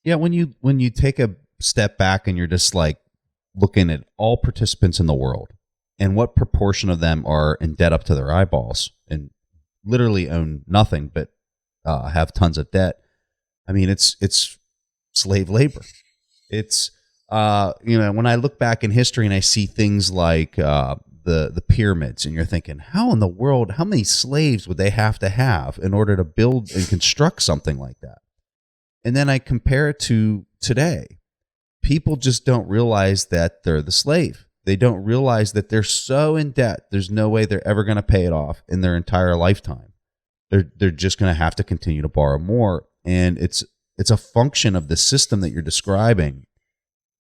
Yeah, when you take a step back and you're just like looking at all participants in the world and what proportion of them are in debt up to their eyeballs and literally own nothing but have tons of debt. I mean, it's slave labor. It's when I look back in history and I see things like the pyramids, and you're thinking, how in the world, how many slaves would they have to in order to build and construct something like that? And then I compare it to today. People just don't realize that they're the slave. They don't realize that they're so in debt, there's no way they're ever going to pay it off in their entire lifetime. They're just going to have to continue to borrow more. And it's a function of the system that you're describing.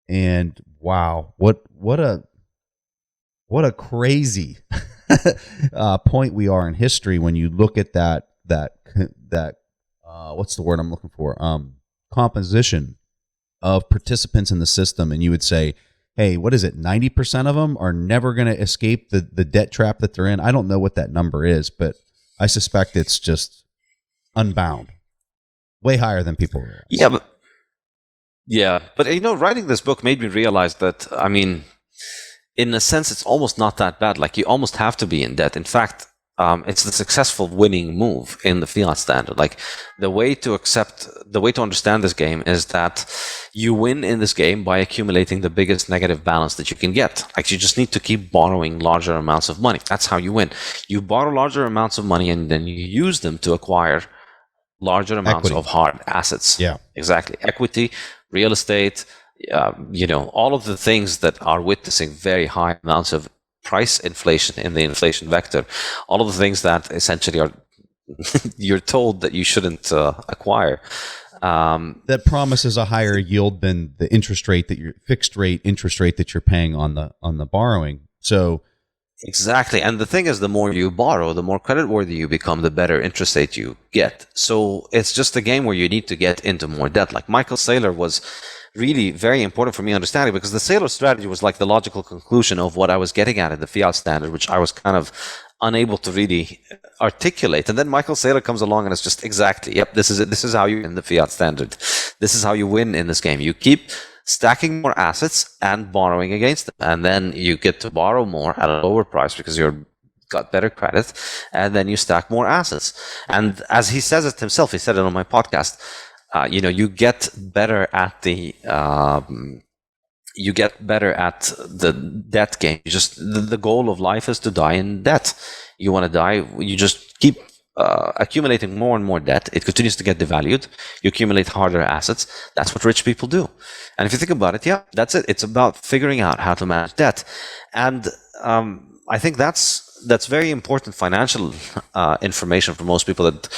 And wow, what a crazy point we are in history when you look at that what's the word I'm looking for? Composition of participants in the system. And you would say, hey, what is it? 90% of them are never going to escape the debt trap that they're in. I don't know what that number is, but I suspect it's just unbound, way higher than people realize. But writing this book made me realize that, I mean, in a sense, it's almost not that bad. Like, you almost have to be in debt. In fact, it's the successful winning move in the fiat standard. Like, the way to understand this game is that you win in this game by accumulating the biggest negative balance that you can get. Like, you just need to keep borrowing larger amounts of money. That's how you win. You borrow larger amounts of money and then you use them to acquire larger amounts of hard assets. Yeah, exactly. Equity, real estate, all of the things that are witnessing very high amounts of price inflation in the inflation vector, all of the things that essentially are you're told that you shouldn't acquire. That promises a higher yield than the interest rate that fixed rate interest rate that you're paying on the borrowing. So exactly, and the thing is, the more you borrow, the more creditworthy you become, the better interest rate you get. So it's just a game where you need to get into more debt. Like, Michael Saylor was really very important for me understanding, because the Saylor strategy was like the logical conclusion of what I was getting at in the fiat standard, which I was kind of unable to really articulate. And then Michael Saylor comes along and it's just exactly, yep, this is it. This is how you win the fiat standard. This is how you win in this game. You keep stacking more assets and borrowing against them, and then you get to borrow more at a lower price because you're got better credit, and then you stack more assets. And as he says it himself, he said it on my podcast, you get better at the debt game. The goal of life is to die in debt. You want to die, you just keep accumulating more and more debt. It continues to get devalued. You accumulate harder assets. That's what rich people do. And if you think about it, yeah, that's it. It's about figuring out how to manage debt. And I think that's very important financial information for most people, that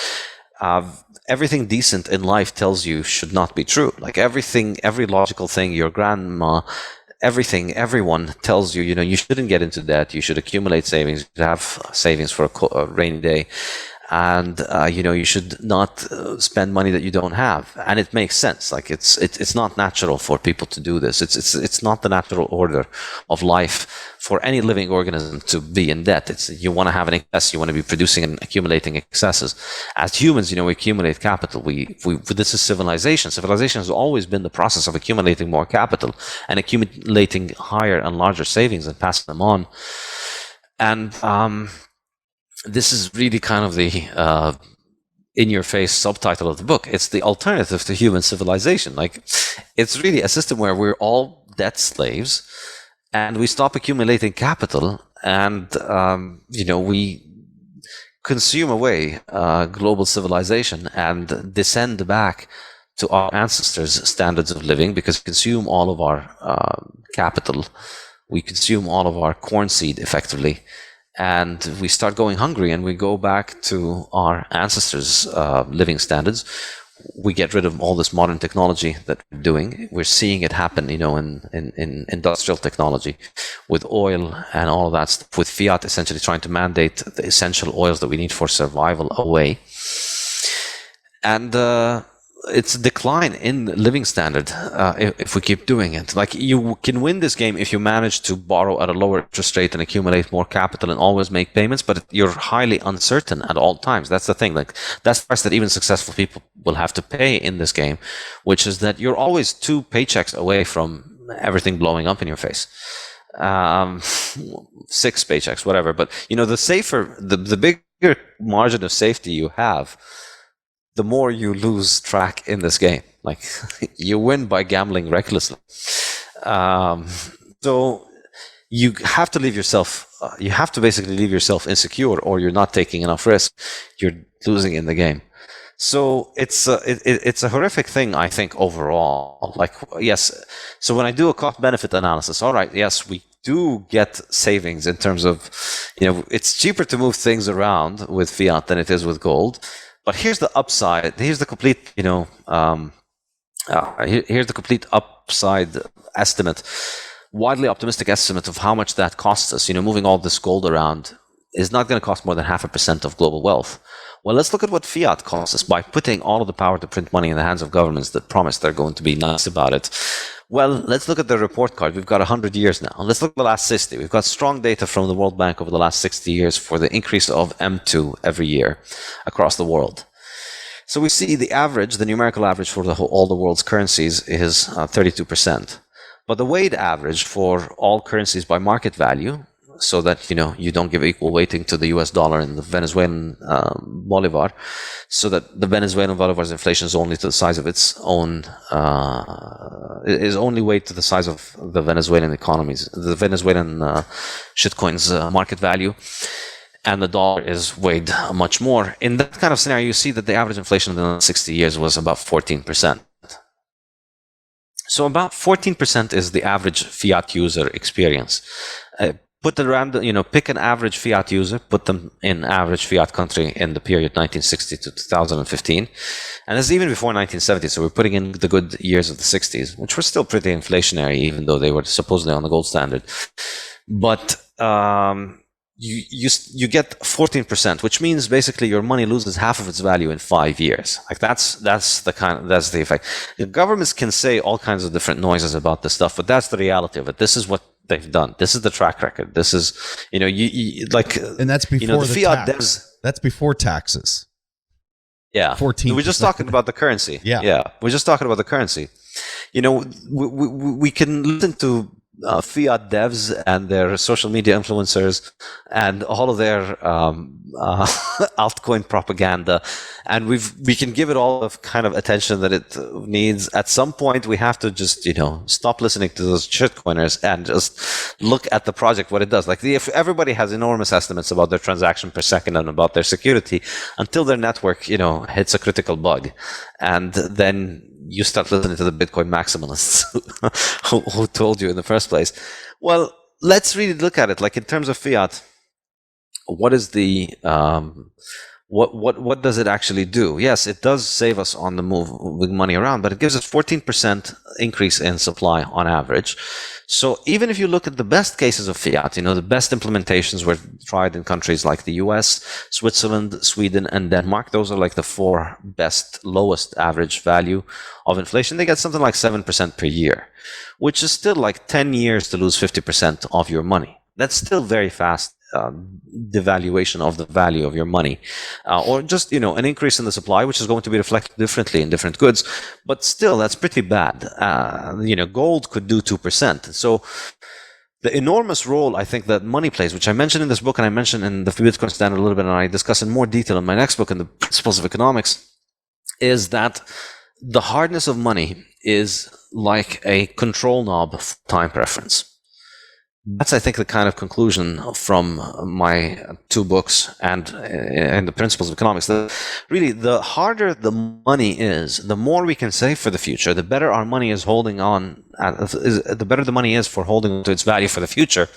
everything decent in life tells you should not be true. Like, every logical thing, your grandma, everyone tells you, you shouldn't get into debt. You should accumulate savings. You should have savings for a rainy day. And, you should not spend money that you don't have. And it makes sense. Like, it's not natural for people to do this. It's not the natural order of life for any living organism to be in debt. You want to have an excess. You want to be producing and accumulating excesses. As humans, we accumulate capital. This is civilization. Civilization has always been the process of accumulating more capital and accumulating higher and larger savings and passing them on. And, this is really kind of the in-your-face subtitle of the book. It's the alternative to human civilization. Like, it's really a system where we're all debt slaves, and we stop accumulating capital, and we consume away global civilization and descend back to our ancestors' standards of living, because we consume all of our capital, we consume all of our corn seed effectively. And we start going hungry, and we go back to our ancestors' living standards, we get rid of all this modern technology that we're doing. We're seeing it happen, in industrial technology with oil and all of that stuff, with Fiat essentially trying to mandate the essential oils that we need for survival away. And it's a decline in living standard if we keep doing it. Like, you can win this game if you manage to borrow at a lower interest rate and accumulate more capital and always make payments, but you're highly uncertain at all times. That's the thing. Like, that's the price that even successful people will have to pay in this game, which is that you're always 2 paychecks away from everything blowing up in your face. 6 paychecks, whatever. But the safer, the bigger margin of safety you have, the more you lose track in this game. Like, you win by gambling recklessly. So you have to leave yourself, basically leave yourself insecure, or you're not taking enough risk. You're losing in the game. So it's a horrific thing, I think, overall. Like, yes. So when I do a cost benefit analysis, all right, yes, we do get savings in terms of, it's cheaper to move things around with fiat than it is with gold. But here's the upside. Here's the complete, here's the complete upside estimate, widely optimistic estimate of how much that costs us. Moving all this gold around is not going to cost more than 0.5% of global wealth. Well, let's look at what fiat costs us by putting all of the power to print money in the hands of governments that promise they're going to be nice about it. Well, let's look at the report card. We've got 100 years now. Let's look at the last 60. We've got strong data from the World Bank over the last 60 years for the increase of M2 every year across the world. So we see the average, the numerical average for all the world's currencies is 32%. But the weighted average for all currencies by market value, so that you don't give equal weighting to the US dollar and the Venezuelan bolivar, so that the Venezuelan bolivar's inflation is only to the size of its own, is only weighed to the size of the Venezuelan economies, the Venezuelan shitcoin's market value, and the dollar is weighed much more. In that kind of scenario, you see that the average inflation in the last 60 years was about 14%. So about 14% is the average fiat user experience. Put the random, pick an average fiat user, put them in average fiat country in the period 1960 to 2015. And this is even before 1970, so we're putting in the good years of the 60s, which were still pretty inflationary, even though they were supposedly on the gold standard. But you get 14%, which means basically your money loses half of its value in 5 years. Like, that's the effect. The governments can say all kinds of different noises about this stuff, but that's the reality of it. This is what they've done. This is the track record. This is, and that's before the fiat tax. That's before taxes. Yeah. 14%. We're just talking about the currency. Yeah. We're just talking about the currency. We can listen to fiat devs and their social media influencers and all of their altcoin propaganda, and we can give it all of kind of attention that it needs. At some point, we have to just stop listening to those shitcoiners and just look at the project, what it does. Like, if everybody has enormous estimates about their transaction per second and about their security, until their network hits a critical bug, and then you start listening to the Bitcoin maximalists who told you in the first place. Well, let's really look at it. Like, in terms of fiat, what is the what does it actually do? Yes, it does save us on the move with money around, but it gives us 14% increase in supply on average. So even if you look at the best cases of fiat, the best implementations were tried in countries like the US, Switzerland, Sweden, and Denmark. Those are like the 4 best, lowest average value of inflation. They get something like 7% per year, which is still like 10 years to lose 50% of your money. That's still very fast devaluation of the value of your money, or just an increase in the supply, which is going to be reflected differently in different goods, but still that's pretty bad. Gold could do 2%. So the enormous role I think that money plays, which I mentioned in this book and I mentioned in the Bitcoin Standard a little bit, and I discuss in more detail in my next book in the Principles of Economics, is that the hardness of money is like a control knob of time preference. That's, I think, the kind of conclusion from my 2 books and the Principles of Economics. Really, the harder the money is, the more we can save for the future, the better our money is holding on, the better the money is for holding on to its value for the future,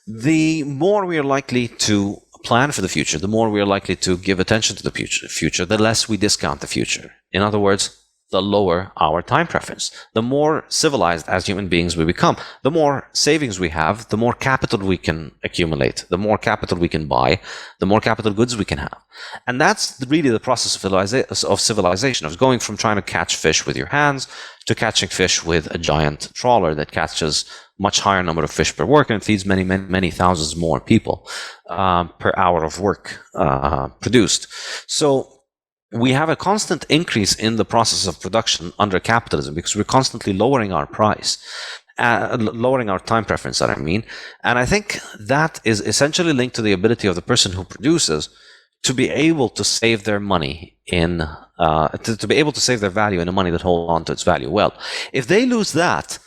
the more we are likely to plan for the future, the more we are likely to give attention to the future, the less we discount the future. In other words, the lower our time preference. The more civilized as human beings we become, the more savings we have, the more capital we can accumulate, the more capital we can buy, the more capital goods we can have. And that's really the process of civilization, of going from trying to catch fish with your hands to catching fish with a giant trawler that catches much higher number of fish per worker and feeds many, many, many thousands more people per hour of work produced. So we have a constant increase in the process of production under capitalism because we're constantly lowering our price, lowering our time preference, I mean. And I think that is essentially linked to the ability of the person who produces to be able to save their money in, to be able to save their value in a money that holds on to its value. Well, if they lose that,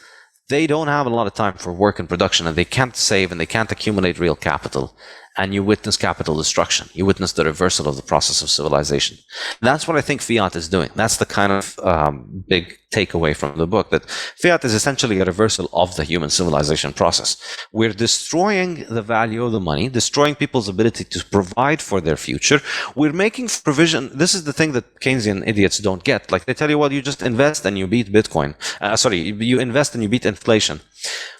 they don't have a lot of time for work and production, and they can't save and they can't accumulate real capital. And you witness capital destruction. You witness the reversal of the process of civilization. That's what I think Fiat is doing. That's the kind of big takeaway from the book, that Fiat is essentially a reversal of the human civilization process. We're destroying the value of the money, destroying people's ability to provide for their future. We're making provision. This is the thing that Keynesian idiots don't get. Like, they tell you, well, you just invest and you beat Bitcoin. You invest and you beat inflation.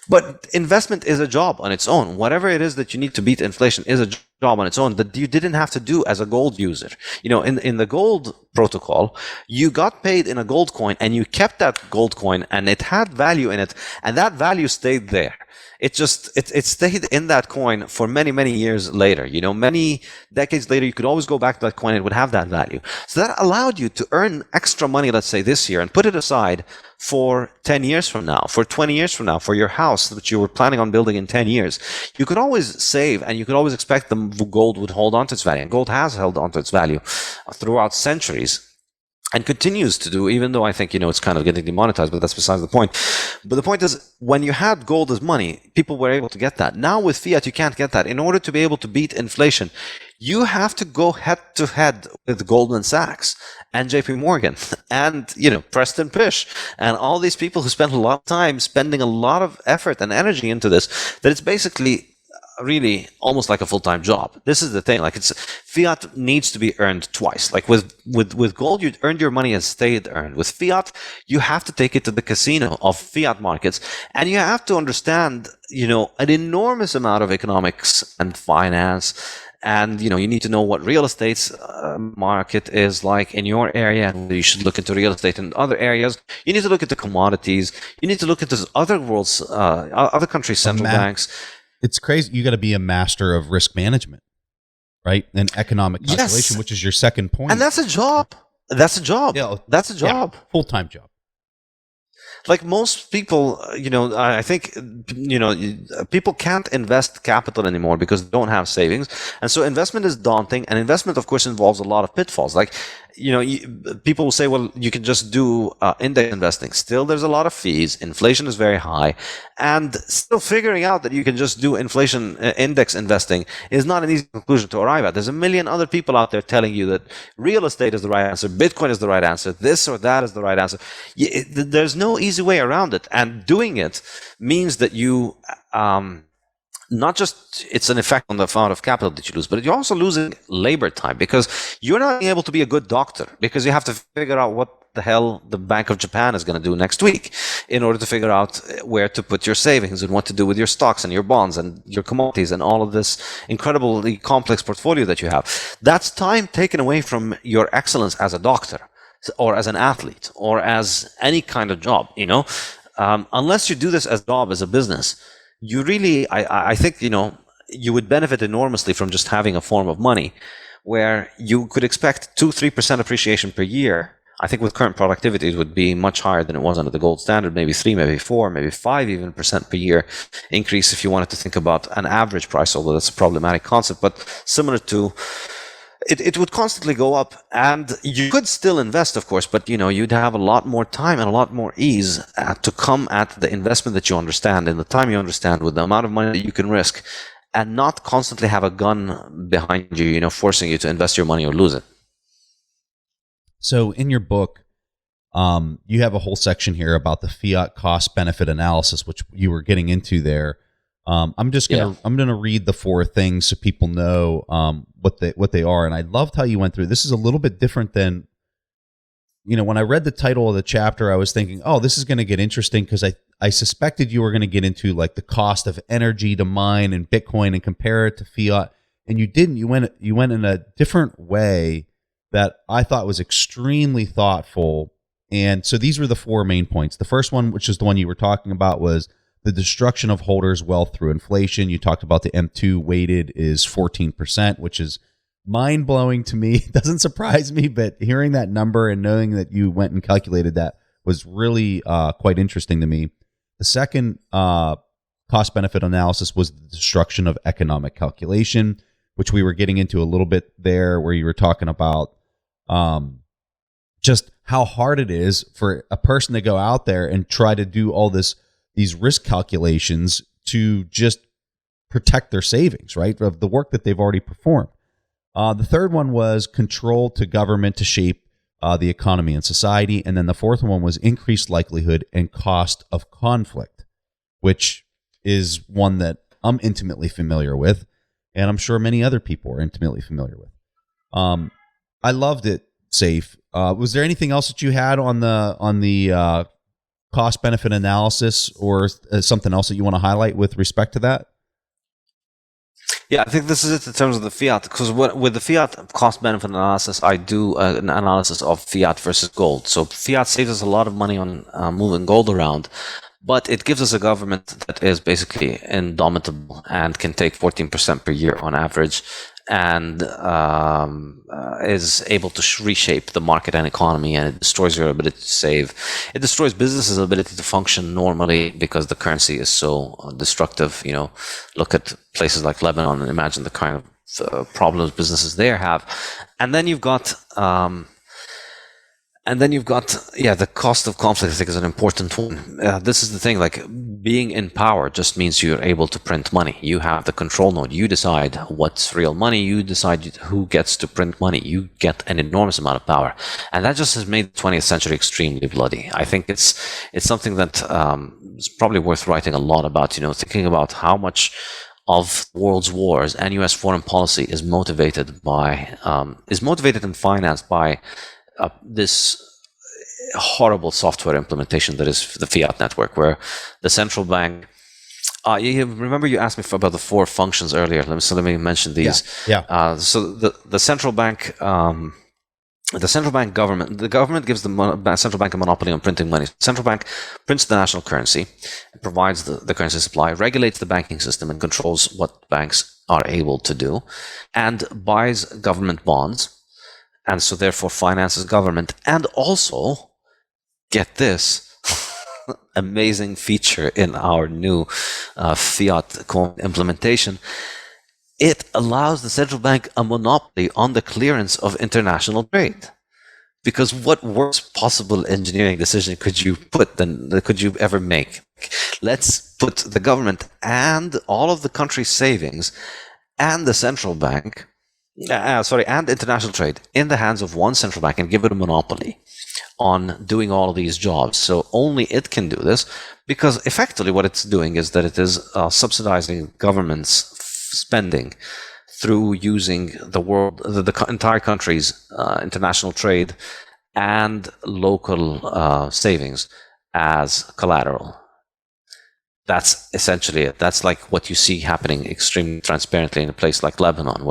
But investment is a job on its own. Whatever it is that you need to beat inflation is a job on its own that you didn't have to do as a gold user. You know, in the gold protocol, you got paid in a gold coin and you kept that gold coin and it had value in it, and that value stayed there. It stayed in that coin for many, many years later. You know, many decades later, you could always go back to that coin and it would have that value. So that allowed you to earn extra money, let's say this year, and put it aside for 10 years from now, for 20 years from now, for your house that you were planning on building in 10 years. You could always save, and you could always expect the gold would hold on to its value. And gold has held on to its value throughout centuries. And continues to do, even though I think, it's kind of getting demonetized, but that's besides the point. But the point is, when you had gold as money, people were able to get that. Now with fiat, you can't get that. In order to be able to beat inflation, you have to go head to head with Goldman Sachs and JP Morgan and, Preston Pysh and all these people who spend a lot of time spending a lot of effort and energy into this, that it's basically really almost like a full-time job. This is the thing. Like, fiat needs to be earned twice. Like with gold, you earned your money and stayed earned. With fiat, you have to take it to the casino of fiat markets, and you have to understand, an enormous amount of economics and finance. And, you need to know what real estate's market is like in your area, and you should look into real estate in other areas. You need to look into commodities. You need to look into other other countries' central banks. It's crazy. You got to be a master of risk management, right? And economic calculation, which is your second point. And that's a job. That's a job. Yeah, that's a job. Yeah, full-time job. Like most people, I think, people can't invest capital anymore because they don't have savings. And so investment is daunting. And investment, of course, involves a lot of pitfalls. Like, people will say, well, you can just do index investing. Still, there's a lot of fees. Inflation is very high. And still figuring out that you can just do inflation index investing is not an easy conclusion to arrive at. There's a million other people out there telling you that real estate is the right answer, Bitcoin is the right answer, this or that is the right answer. There's no easy way around it. And doing it means that you... not just it's an effect on the amount of capital that you lose, but you're also losing labor time because you're not able to be a good doctor because you have to figure out what the hell the Bank of Japan is going to do next week in order to figure out where to put your savings and what to do with your stocks and your bonds and your commodities and all of this incredibly complex portfolio that you have. That's time taken away from your excellence as a doctor or as an athlete or as any kind of job, unless you do this as a job, as a business. You really, I think, you would benefit enormously from just having a form of money where you could expect 2-3% appreciation per year. I think with current productivity, it would be much higher than it was under the gold standard, maybe 3, maybe 4, maybe 5 even % per year increase if you wanted to think about an average price, although that's a problematic concept, but similar to... It would constantly go up, and you could still invest, of course, but you'd have a lot more time and a lot more ease to come at the investment that you understand in the time you understand with the amount of money that you can risk, and not constantly have a gun behind you, forcing you to invest your money or lose it. So in your book, you have a whole section here about the fiat cost benefit analysis, which you were getting into there. I'm gonna read the 4 things so people know what they are, and I loved how you went through. This is a little bit different than when I read the title of the chapter, I was thinking, oh, this is going to get interesting because I suspected you were going to get into like the cost of energy to mine and Bitcoin and compare it to fiat, and you didn't. You went in a different way that I thought was extremely thoughtful. And so these were the 4 main points. The first one, which is the one you were talking about, was the destruction of holders' wealth through inflation. You talked about the M2 weighted is 14%, which is mind-blowing to me. It doesn't surprise me, but hearing that number and knowing that you went and calculated that was really quite interesting to me. The second cost-benefit analysis was the destruction of economic calculation, which we were getting into a little bit there, where you were talking about just how hard it is for a person to go out there and try to do all these risk calculations to just protect their savings, right, of the work that they've already performed. The third one was control to government to shape the economy and society. And then the fourth one was increased likelihood and cost of conflict, which is one that I'm intimately familiar with, and I'm sure many other people are intimately familiar with. I loved it, Saif. Was there anything else that you had on the cost-benefit analysis or something else that you want to highlight with respect to that? Yeah, I think this is it in terms of the fiat, because with the fiat cost-benefit analysis, I do an analysis of fiat versus gold. So fiat saves us a lot of money on moving gold around, but it gives us a government that is basically indomitable and can take 14% per year on average, and is able to reshape the market and economy, and it destroys your ability to save. It destroys businesses' ability to function normally because the currency is so destructive. Look at places like Lebanon and imagine the kind of problems businesses there have. And then you've got the cost of conflict. I think is an important one. This is the thing, like being in power just means you're able to print money. You have the control node. You decide what's real money. You decide who gets to print money. You get an enormous amount of power. And that just has made the 20th century extremely bloody. I think it's something that is probably worth writing a lot about, thinking about how much of the world's wars and U.S. foreign policy is motivated and financed by this horrible software implementation that is the fiat network, where the central bank. You remember you asked me about the 4 functions earlier. Let me mention these. Yeah. So the central bank. The central bank government. The government gives the central bank a monopoly on printing money. The central bank prints the national currency, provides the currency supply, regulates the banking system, and controls what banks are able to do, and buys government bonds. And so therefore finances government, and also, get this amazing feature in our new fiat coin implementation. It allows the central bank a monopoly on the clearance of international trade. Because what worse possible engineering decision could you ever make? Let's put the government and all of the country's savings and the central bank and international trade in the hands of one central bank and give it a monopoly on doing all of these jobs. So only it can do this, because effectively what it's doing is that it is subsidizing government's spending through using the entire country's international trade and local savings as collateral. That's essentially it. That's like what you see happening extremely transparently in a place like Lebanon,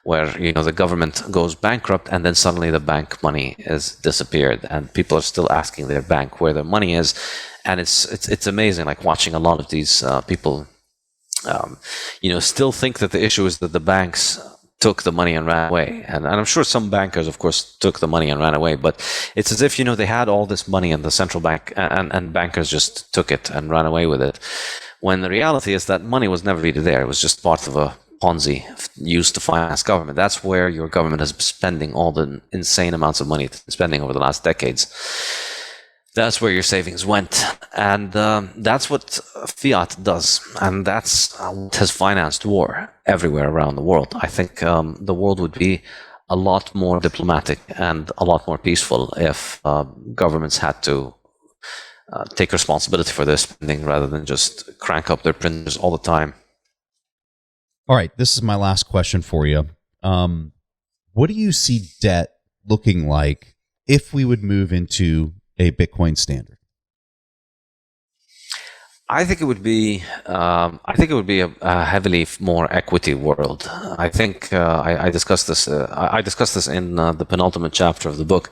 where the government goes bankrupt and then suddenly the bank money is disappeared and people are still asking their bank where their money is, and it's amazing. Like watching a lot of these people, still think that the issue is that the banks took the money and ran away. And I'm sure some bankers, of course, took the money and ran away, but it's as if, they had all this money and the central bank and bankers just took it and ran away with it. When the reality is that money was never really there. It was just part of a Ponzi used to finance government. That's where your government has been spending all the insane amounts of money it's been spending over the last decades. That's where your savings went. And that's what fiat does. And that's what has financed war everywhere around the world. I think the world would be a lot more diplomatic and a lot more peaceful if governments had to take responsibility for their spending rather than just crank up their printers all the time. All right, this is my last question for you. What do you see debt looking like if we would move into a Bitcoin standard? I think it would be. A heavily more equity world. I think I discussed this. I discussed this in the penultimate chapter of the book.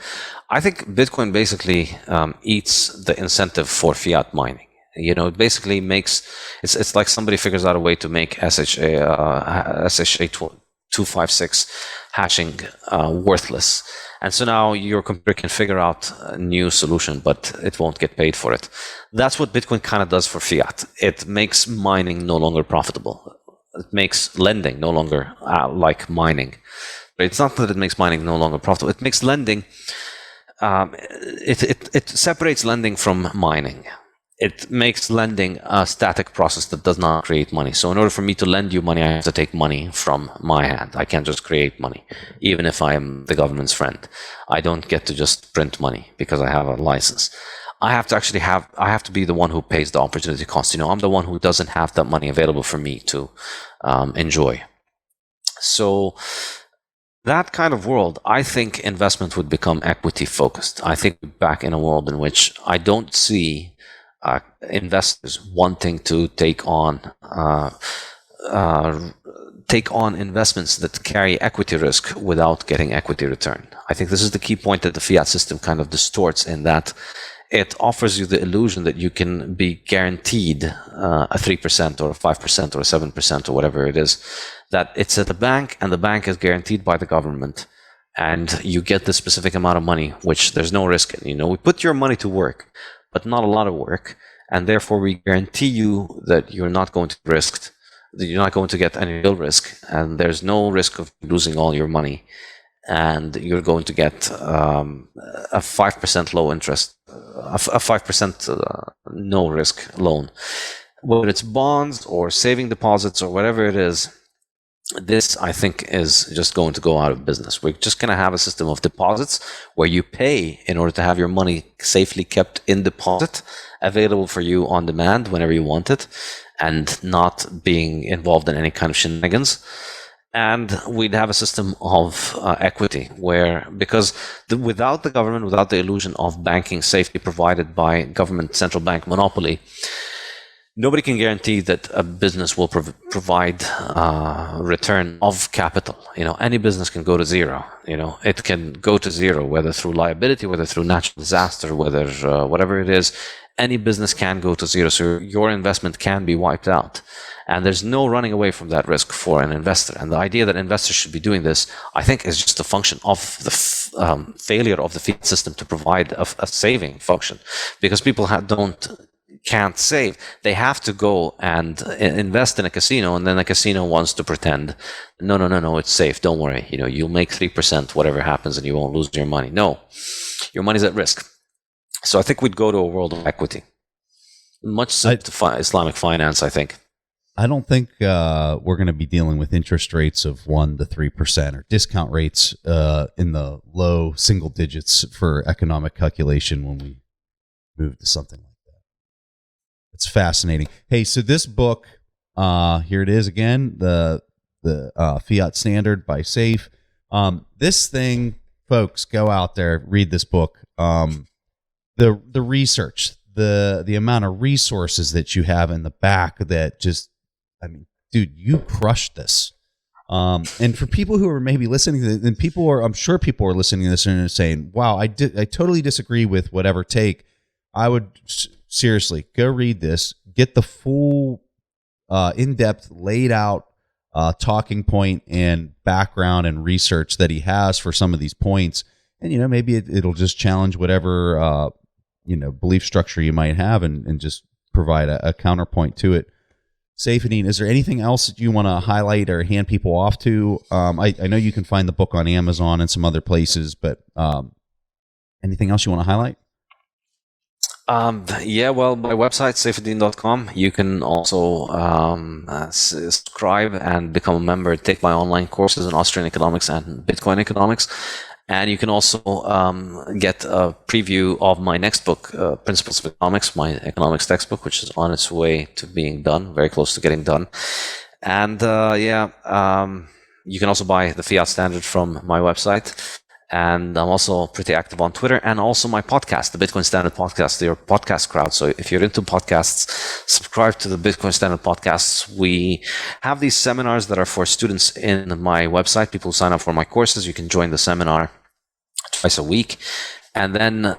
I think Bitcoin basically eats the incentive for fiat mining. It basically makes it's like somebody figures out a way to make SHA-256 hashing worthless. And so now your computer can figure out a new solution, but it won't get paid for it. That's what Bitcoin kind of does for fiat. It makes mining no longer profitable. It makes lending no longer like mining. But it's not that it makes mining no longer profitable. It makes lending, it separates lending from mining. It makes lending a static process that does not create money. So in order for me to lend you money, I have to take money from my hand. I can't just create money, even if I am the government's friend. I don't get to just print money because I have a license. I have to be the one who pays the opportunity cost. I'm the one who doesn't have that money available for me to enjoy. So that kind of world, I think investment would become equity focused. I think we're back in a world in which I don't see investors wanting to take on investments that carry equity risk without getting equity return. I think this is the key point that the fiat system kind of distorts, in that it offers you the illusion that you can be guaranteed a 3% or a 5% or a 7% or whatever it is, that it's at the bank and the bank is guaranteed by the government, and you get the specific amount of money, which there's no risk in. We put your money to work, but not a lot of work, and therefore we guarantee you that you're not going to risk, that you're not going to get any real risk, and there's no risk of losing all your money, and you're going to get a 5% low interest, a 5% no risk loan. Whether it's bonds or saving deposits or whatever it is, this, I think, is just going to go out of business. We're just going to have a system of deposits where you pay in order to have your money safely kept in deposit, available for you on demand whenever you want it, and not being involved in any kind of shenanigans. And we'd have a system of equity where, because without the government, without the illusion of banking safety provided by government central bank monopoly, nobody can guarantee that a business will provide return of capital. Any business can go to zero. It can go to zero, whether through liability, whether through natural disaster, whether whatever it is. Any business can go to zero, so your investment can be wiped out. And there's no running away from that risk for an investor. And the idea that investors should be doing this, I think, is just a function of the failure of the fiat system to provide a saving function, because people can't save. They have to go and invest in a casino, and then the casino wants to pretend, no, it's safe, don't worry, you'll make 3% whatever happens and you won't lose your money. No, your money's at risk. So I think we'd go to a world of equity, much similar to Islamic finance, I think. I don't think we're going to be dealing with interest rates of 1 to 3% or discount rates in the low single digits for economic calculation when we move to something like that. It's fascinating. Hey, so this book, here it is again, the Fiat Standard by Saif. This thing, folks, go out there, read this book. The research, the amount of resources that you have in the back that just, dude, you crushed this. And for people who are maybe listening to this, and I'm sure people are listening to this and are saying, wow, I totally disagree with whatever take. I would seriously go read this, get the full in-depth laid out talking point and background and research that he has for some of these points. And, maybe it'll just challenge whatever, belief structure you might have and just provide a counterpoint to it. Saifedean, is there anything else that you want to highlight or hand people off to? I know you can find the book on Amazon and some other places, but anything else you want to highlight? Well, my website, saifedean.com. You can also subscribe and become a member, take my online courses in Austrian economics and Bitcoin economics. And you can also get a preview of my next book, Principles of Economics, my economics textbook, which is on its way to being done, very close to getting done. And you can also buy the Fiat Standard from my website. And I'm also pretty active on Twitter, and also my podcast, the Bitcoin Standard Podcast, your podcast crowd. So if you're into podcasts, subscribe to the Bitcoin Standard Podcasts. We have these seminars that are for students in my website. People who sign up for my courses, you can join the seminar twice a week. And then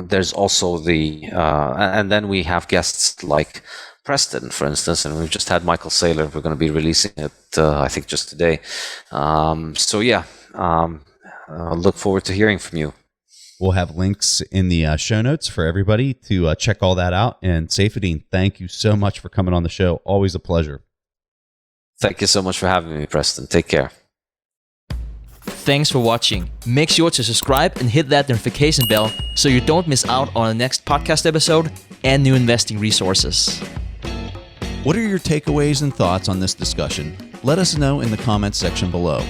there's also and then we have guests like Preston, for instance, and we've just had Michael Saylor. We're going to be releasing it, I think, just today. Look forward to hearing from you. We'll have links in the show notes for everybody to check all that out. And Saifedean, thank you so much for coming on the show. Always a pleasure. Thank you so much for having me, Preston. Take care. Thanks for watching. Make sure to subscribe and hit that notification bell so you don't miss out on the next podcast episode and new investing resources. What are your takeaways and thoughts on this discussion? Let us know in the comments section below.